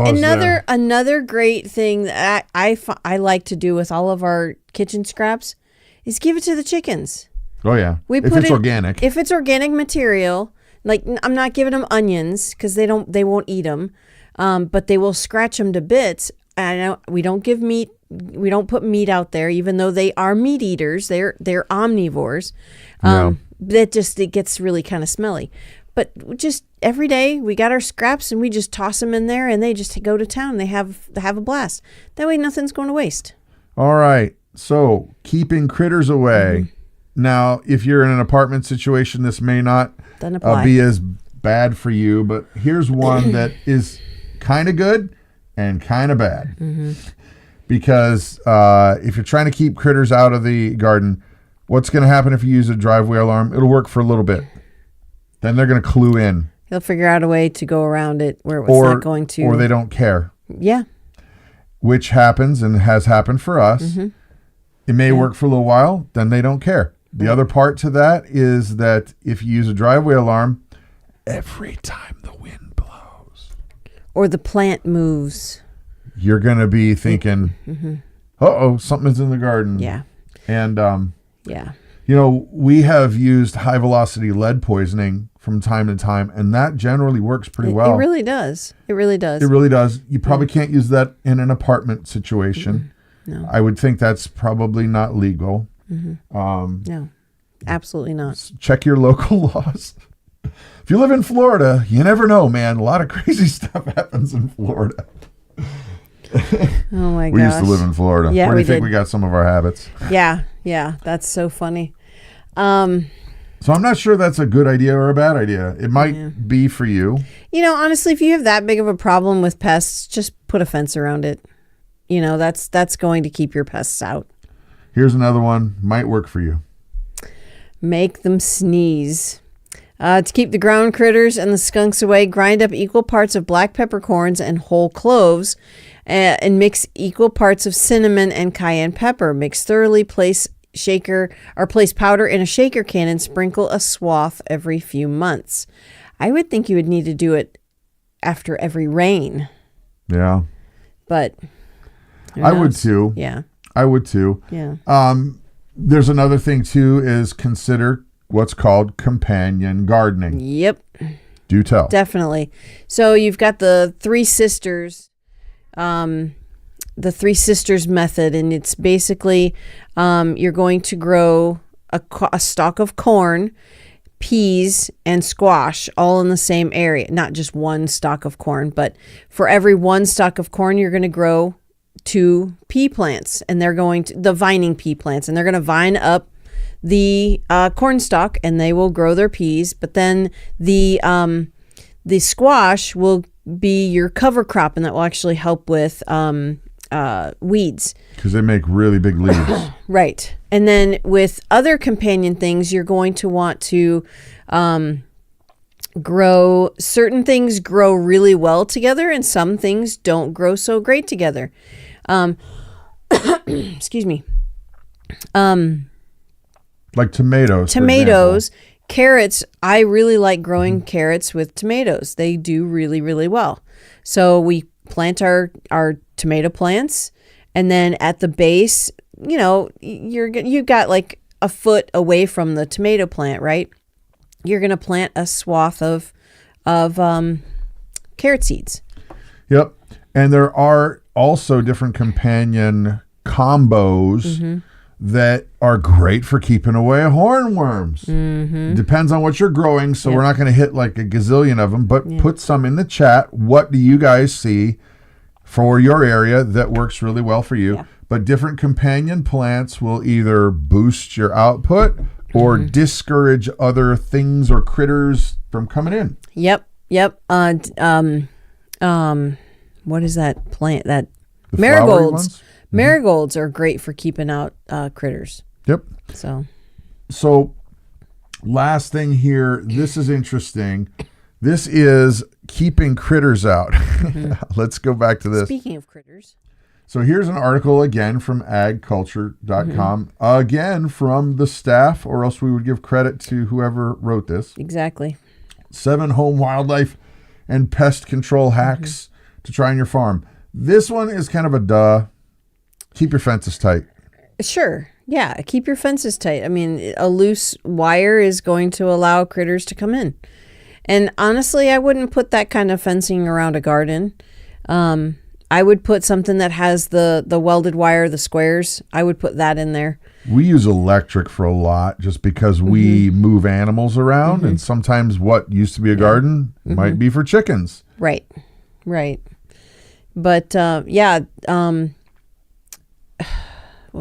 another great thing that I like to do with all of our kitchen scraps is give it to the chickens. Oh yeah. If it's organic. If it's organic material, like I'm not giving them onions because they won't eat them, but they will scratch them to bits. And we don't give meat. We don't put meat out there, even though they are meat eaters. They're omnivores. It gets really kind of smelly. But just every day we got our scraps and we just toss them in there and they just go to town. They have a blast. That way nothing's going to waste. All right. So keeping critters away. Now, if you're in an apartment situation, this may not be as bad for you. But here's one that is kind of good and kind of bad. Because if you're trying to keep critters out of the garden, what's going to happen if you use a driveway alarm? It'll work for a little bit. Then they're going to clue in. They'll figure out a way to go around it where it's not going to. Or they don't care. Yeah. Which happens and has happened for us. It may work for a little while, then they don't care. The other part to that is that if you use a driveway alarm, every time the wind blows or the plant moves, you're going to be thinking, something's in the garden. Yeah. And, we have used high velocity lead poisoning from time to time, and that generally works pretty well. It really does. It really does. It really does. You probably can't use that in an apartment situation. No. I would think that's probably not legal. No, absolutely not. Check your local laws. If you live in Florida, you never know, man. A lot of crazy stuff happens in Florida. Oh my gosh. We used to live in Florida. Yeah, Where do you think did. we got some of our habits? Yeah. Yeah, that's so funny. So I'm not sure that's a good idea or a bad idea. It might be for you. You know, honestly, if you have that big of a problem with pests, just put a fence around it. You know, that's going to keep your pests out. Here's another one. Might work for you. Make them sneeze. To keep the ground critters and the skunks away, grind up equal parts of black peppercorns and whole cloves and mix equal parts of cinnamon and cayenne pepper. Mix thoroughly, place powder in a shaker can and sprinkle a swath every few months. I would think you would need to do it after every rain. Yeah. But I would too. Yeah. I would too. Yeah. There's another thing too is consider what's called companion gardening. Yep. Do tell. Definitely. So you've got the Three Sisters, method, and it's basically you're going to grow a stalk of corn, peas, and squash all in the same area. Not just one stalk of corn, but for every one stalk of corn, you're going to grow 2 pea plants, and they're going to the vining pea plants, and they're going to vine up the corn stalk, and they will grow their peas. But then the squash will be your cover crop, and that will actually help with weeds. Because they make really big leaves. Right. And then with other companion things, you're going to want to grow certain things grow really well together, and some things don't grow so great together. Excuse me. Like tomatoes. Tomatoes, carrots. I really like growing carrots with tomatoes. They do really, really well. So we plant our tomato plants, and then at the base, you know, you've got like a foot away from the tomato plant, right? You're going to plant a swath of carrot seeds. Yep. And there are also different companion combos that are great for keeping away hornworms. Depends on what you're growing, so we're not going to hit like a gazillion of them, but put some in the chat. What do you guys see for your area that works really well for you? But different companion plants will either boost your output or discourage other things or critters from coming in. Yep. What is that plant? That The flowery marigolds. ones? Marigolds are great for keeping out critters. Yep. So Last thing here, this is interesting. This is keeping critters out. Let's go back to this. Speaking of critters. So here's an article again from agculture.com. Again from the staff, or else we would give credit to whoever wrote this. Exactly. 7 home wildlife and pest control hacks to try on your farm. This one is kind of a duh. Keep your fences tight. Sure. Yeah. Keep your fences tight. I mean, a loose wire is going to allow critters to come in. And honestly, I wouldn't put that kind of fencing around a garden. I would put something that has the welded wire, the squares. I would put that in there. We use electric for a lot just because we move animals around, and sometimes what used to be a garden might be for chickens. Right. But what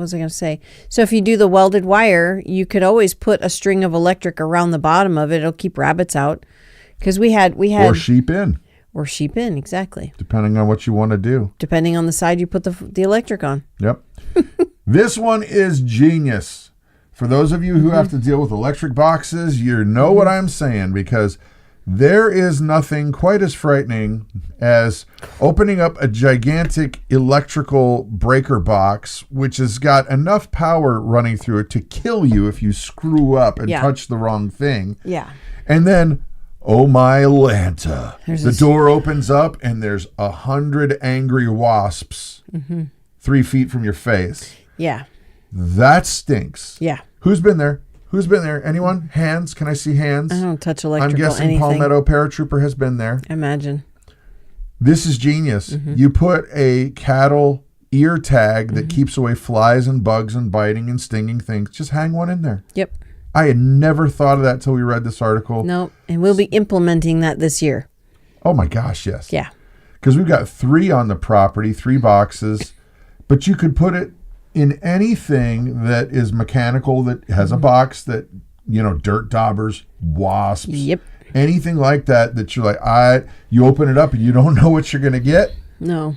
was I going to say? So if you do the welded wire, you could always put a string of electric around the bottom of it. It'll keep rabbits out. Because we had or sheep in. Or sheep in, exactly. Depending on what you want to do. Depending on the side you put the electric on. Yep. This one is genius. For those of you who have to deal with electric boxes, you know what I'm saying, because there is nothing quite as frightening as opening up a gigantic electrical breaker box, which has got enough power running through it to kill you if you screw up and touch the wrong thing. Yeah. And then, oh my Lanta, the door opens up and there's 100 angry wasps 3 feet from your face. Yeah. That stinks. Yeah. Who's been there? Anyone? Hands? Can I see hands? I don't touch electrical I'm guessing anything. Palmetto Paratrooper has been there. Imagine. This is genius. You put a cattle ear tag that keeps away flies and bugs and biting and stinging things. Just hang one in there. Yep. I had never thought of that till we read this article. No, and we'll be implementing that this year. Oh my gosh, yes. Yeah. Because we've got 3 on the property, 3 boxes, but you could put it in anything that is mechanical, that has a box, that, dirt daubers, wasps, Yep. anything like that you're like, you open it up and you don't know what you're going to get. No.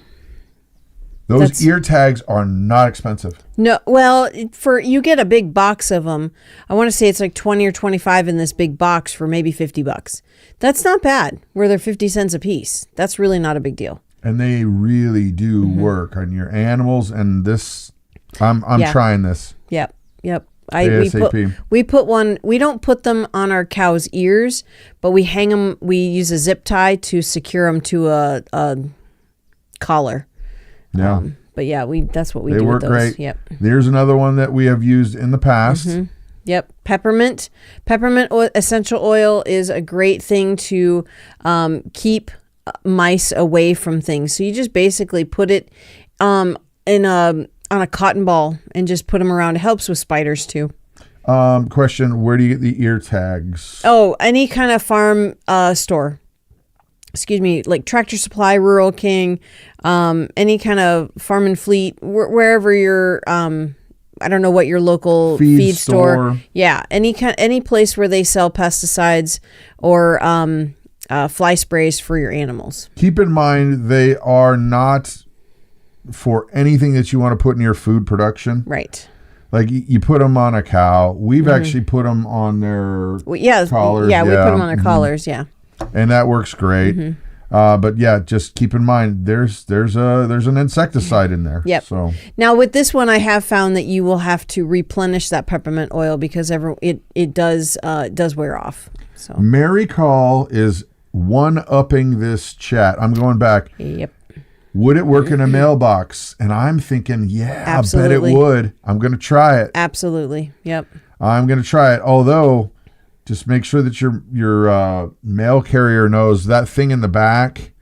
Those ear tags are not expensive. No, well, you get a big box of them. I want to say it's like 20 or 25 in this big box for maybe $50. That's not bad. Where they're 50 cents a piece. That's really not a big deal. And they really do work on your animals. And this, I'm trying this. Yep. ASAP. We put one. We don't put them on our cows' ears, but we hang them. We use a zip tie to secure them to a collar. Yeah. But yeah, that's what we They do work with those. great. Yep. There's another one that we have used in the past. Yep. Peppermint oil, essential oil is a great thing to keep mice away from things. So you just basically put it on a cotton ball and just put them around. It helps with spiders too. Question: where do you get the ear tags? Oh, any kind of farm store. Excuse me, like Tractor Supply, Rural King, any kind of Farm and Fleet, wherever your I don't know what your local feed store. Yeah, any place where they sell pesticides or fly sprays for your animals. Keep in mind, they are not for anything that you want to put in your food production. Right. Like you put them on a cow. We've actually put them on their collars. Yeah, we put them on their collars. Yeah. And that works great. But yeah, just keep in mind there's an insecticide in there. Yep. So now with this one, I have found that you will have to replenish that peppermint oil because it does wear off. So Mary Call is one-upping this chat. I'm going back. Yep. Would it work in a mailbox? And I'm thinking, yeah, Absolutely. I bet it would. I'm going to try it. Absolutely. Yep. I'm going to try it. Although, just make sure that your mail carrier knows that thing in the back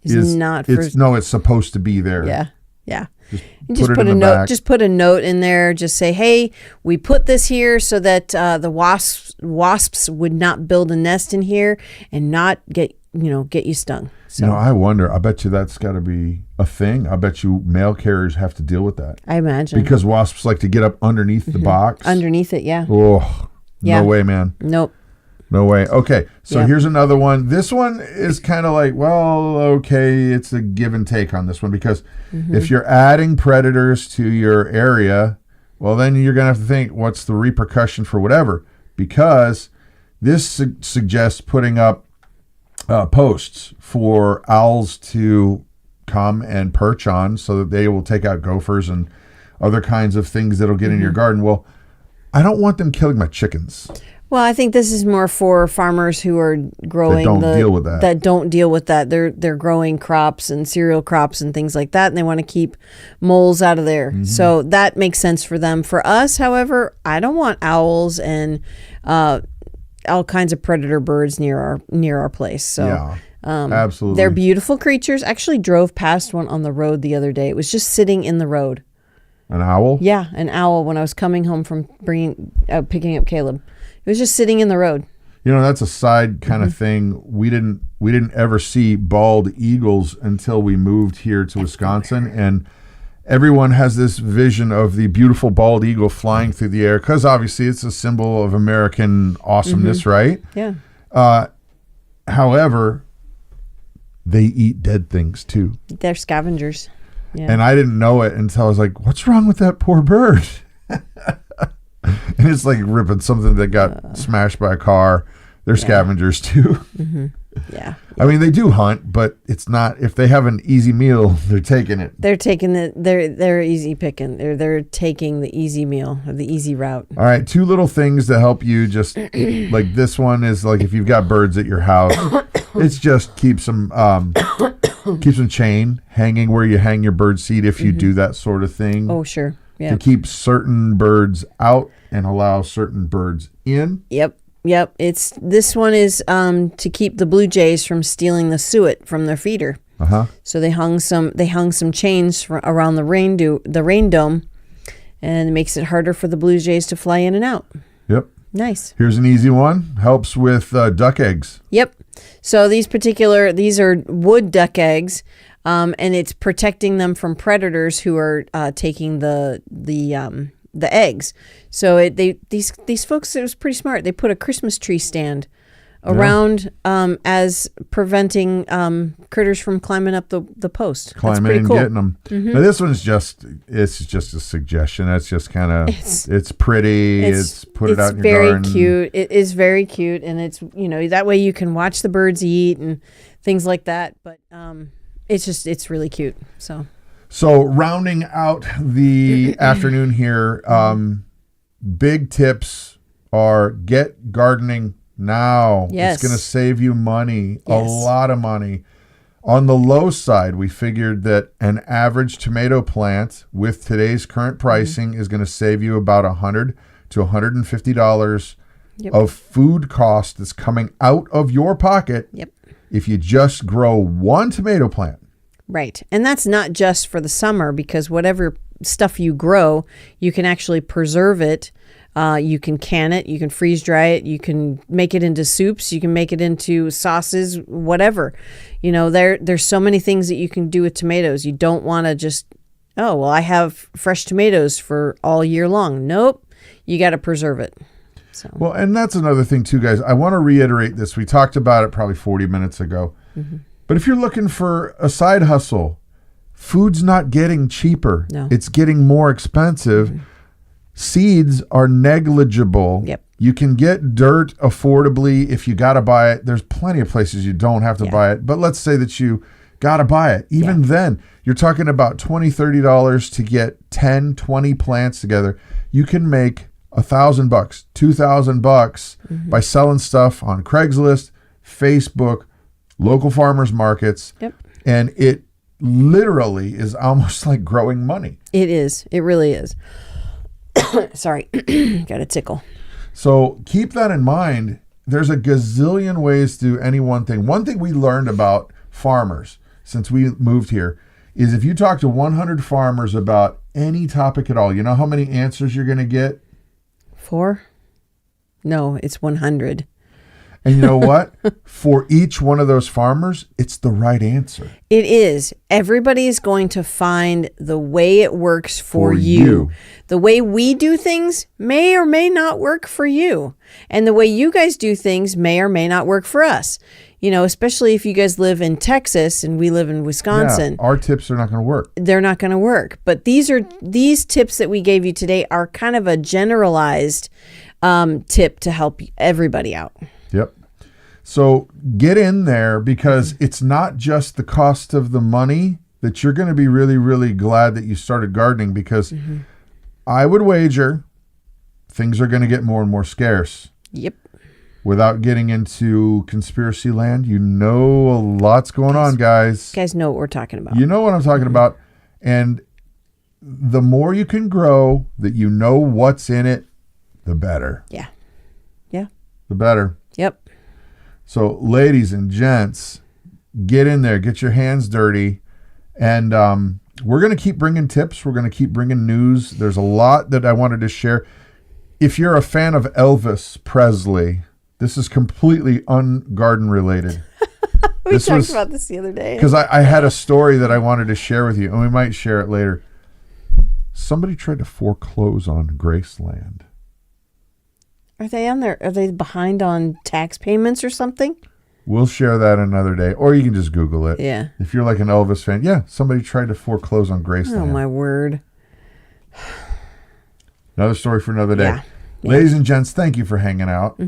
is not for. It's supposed to be there. Yeah. Yeah. Just put a note. Back. Just put a note in there. Just say, "Hey, we put this here so that the wasps would not build a nest in here and not get you stung." So I wonder. I bet you that's got to be a thing. I bet you mail carriers have to deal with that. I imagine because wasps like to get up underneath the box. Underneath it, yeah. Oh, yeah. No way, man. Nope. No way. Okay, so here's another one. This one is kind of like, well, okay, it's a give and take on this one because if you're adding predators to your area, well, then you're going to have to think, what's the repercussion for whatever? Because this suggests putting up posts for owls to come and perch on so that they will take out gophers and other kinds of things that'll get in your garden. Well, I don't want them killing my chickens. Well, I think this is more for farmers who are growing that don't deal with that. That don't deal with that. They're growing crops and cereal crops and things like that, and they want to keep moles out of there. So that makes sense for them. For us, however, I don't want owls and all kinds of predator birds near our place. So absolutely, they're beautiful creatures. Actually, drove past one on the road the other day. It was just sitting in the road. An owl? Yeah, an owl. When I was coming home from picking up Caleb. It was just sitting in the road. That's a side kind of thing. We didn't ever see bald eagles until we moved here to Wisconsin, and everyone has this vision of the beautiful bald eagle flying through the air because obviously it's a symbol of American awesomeness, right? Yeah. However, they eat dead things too. They're scavengers. Yeah. And I didn't know it until I was like, "What's wrong with that poor bird?" And it's like ripping something that got smashed by a car. They're scavengers too. Yeah. I mean, they do hunt, but it's not, if they have an easy meal, they're taking it. They're taking they're easy picking. They're taking the easy meal or the easy route. All right. 2 little things to help you. Just like this one is like, if you've got birds at your house, it's just keep some chain hanging where you hang your bird seed. If you do that sort of thing. Oh, sure. Yeah. To keep certain birds out and allow certain birds in. Yep. This one is to keep the blue jays from stealing the suet from their feeder. So they hung some chains around the rain dome, and it makes it harder for the blue jays to fly in and out. Yep. Nice. Here's an easy one. Helps with duck eggs. Yep. So these are wood duck eggs. and it's protecting them from predators who are taking the eggs. So these folks, it was pretty smart. They put a Christmas tree stand around as preventing critters from climbing up the post. Climbing and cool. Getting them. Now this one's just a suggestion. That's just kind of it's pretty. It's put it out in your garden. It's very cute. It is very cute, and it's that way you can watch the birds eat and things like that. But it's really cute. So rounding out the afternoon here, big tips are get gardening now. Yes. It's going to save you money, a lot of money. On the low side, we figured that an average tomato plant with today's current pricing is going to save you about $100 to $150 of food cost that's coming out of your pocket if you just grow one tomato plant. Right. And that's not just for the summer, because whatever stuff you grow, you can actually preserve it. You can can it, you can freeze dry it, you can make it into soups, you can make it into sauces, whatever. There's so many things that you can do with tomatoes. You don't want to just, I have fresh tomatoes for all year long. Nope. You got to preserve it. So. Well, and that's another thing too, guys. I want to reiterate this. We talked about it probably 40 minutes ago. But if you're looking for a side hustle, food's not getting cheaper. No. It's getting more expensive. Seeds are negligible. Yep. You can get dirt affordably if you got to buy it. There's plenty of places you don't have to buy it. But let's say that you got to buy it. Even then, you're talking about $20, $30 to get 10, 20 plants together. You can make $1,000, $2,000 by selling stuff on Craigslist, Facebook, local farmers markets. Yep. And it literally is almost like growing money. It is. It really is. Sorry, got a tickle. So keep that in mind. There's a gazillion ways to do any one thing. One thing we learned about farmers since we moved here is if you talk to 100 farmers about any topic at all, you know how many answers you're going to get? 4? No, it's 100. And you know what? For each one of those farmers, it's the right answer. It is. Everybody is going to find the way it works for you. The way we do things may or may not work for you. And the way you guys do things may or may not work for us. Especially if you guys live in Texas and we live in Wisconsin. Yeah, our tips are not going to work. They're not going to work. But these tips that we gave you today are kind of a generalized tip to help everybody out. Yep. So get in there, because it's not just the cost of the money that you're going to be really, really glad that you started gardening, because I would wager things are going to get more and more scarce. Yep. Without getting into conspiracy land, a lot's going on, guys. You guys know what we're talking about. You know what I'm talking about. And the more you can grow that you know what's in it, the better. Yeah. Yeah. The better. Yep. So ladies and gents, get in there, get your hands dirty. And we're going to keep bringing tips. We're going to keep bringing news. There's a lot that I wanted to share. If you're a fan of Elvis Presley, this is completely ungarden related. We talked about this the other day. Because I had a story that I wanted to share with you, and we might share it later. Somebody tried to foreclose on Graceland. Are they behind on tax payments or something? We'll share that another day, or you can just Google it. Yeah. If you're like an Elvis fan, somebody tried to foreclose on Graceland. Oh, my word. Another story for another day. Yeah. Ladies and gents, thank you for hanging out.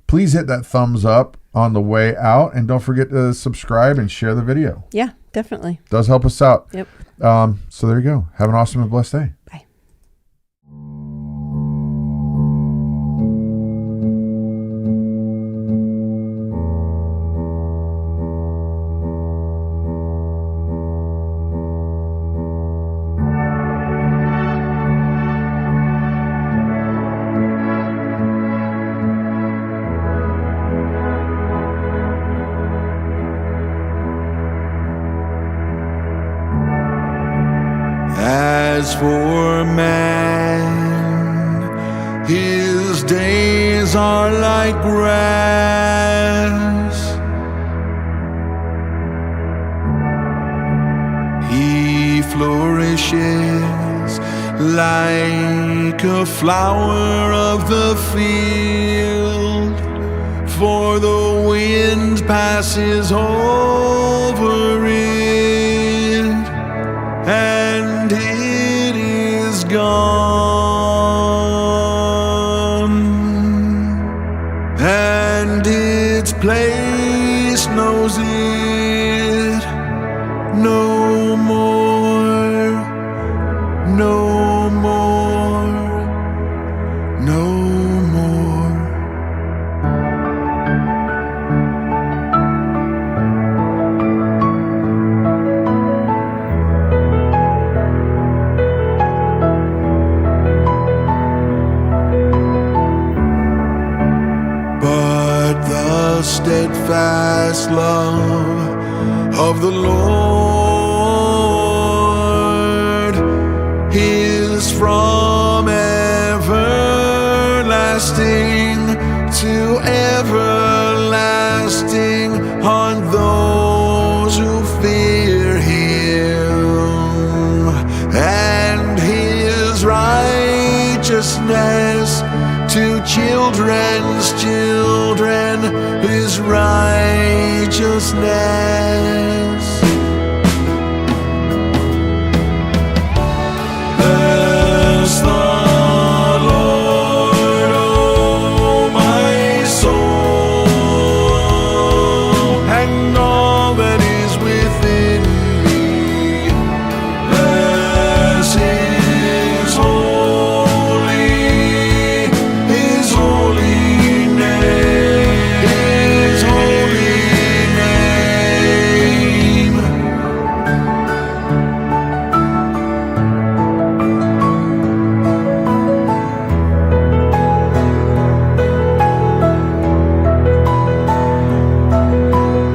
Please hit that thumbs up on the way out, and don't forget to subscribe and share the video. Yeah, definitely. It does help us out. Yep. So there you go. Have an awesome and blessed day. Bye. As for man, his days are like grass, flourishes like a flower of the field, for the wind passes over it and it is gone, and its place knows it no more, no more, no more. But the steadfast love of the Lord is from everlasting to everlasting on those who fear him, and his righteousness to children's children, his righteousness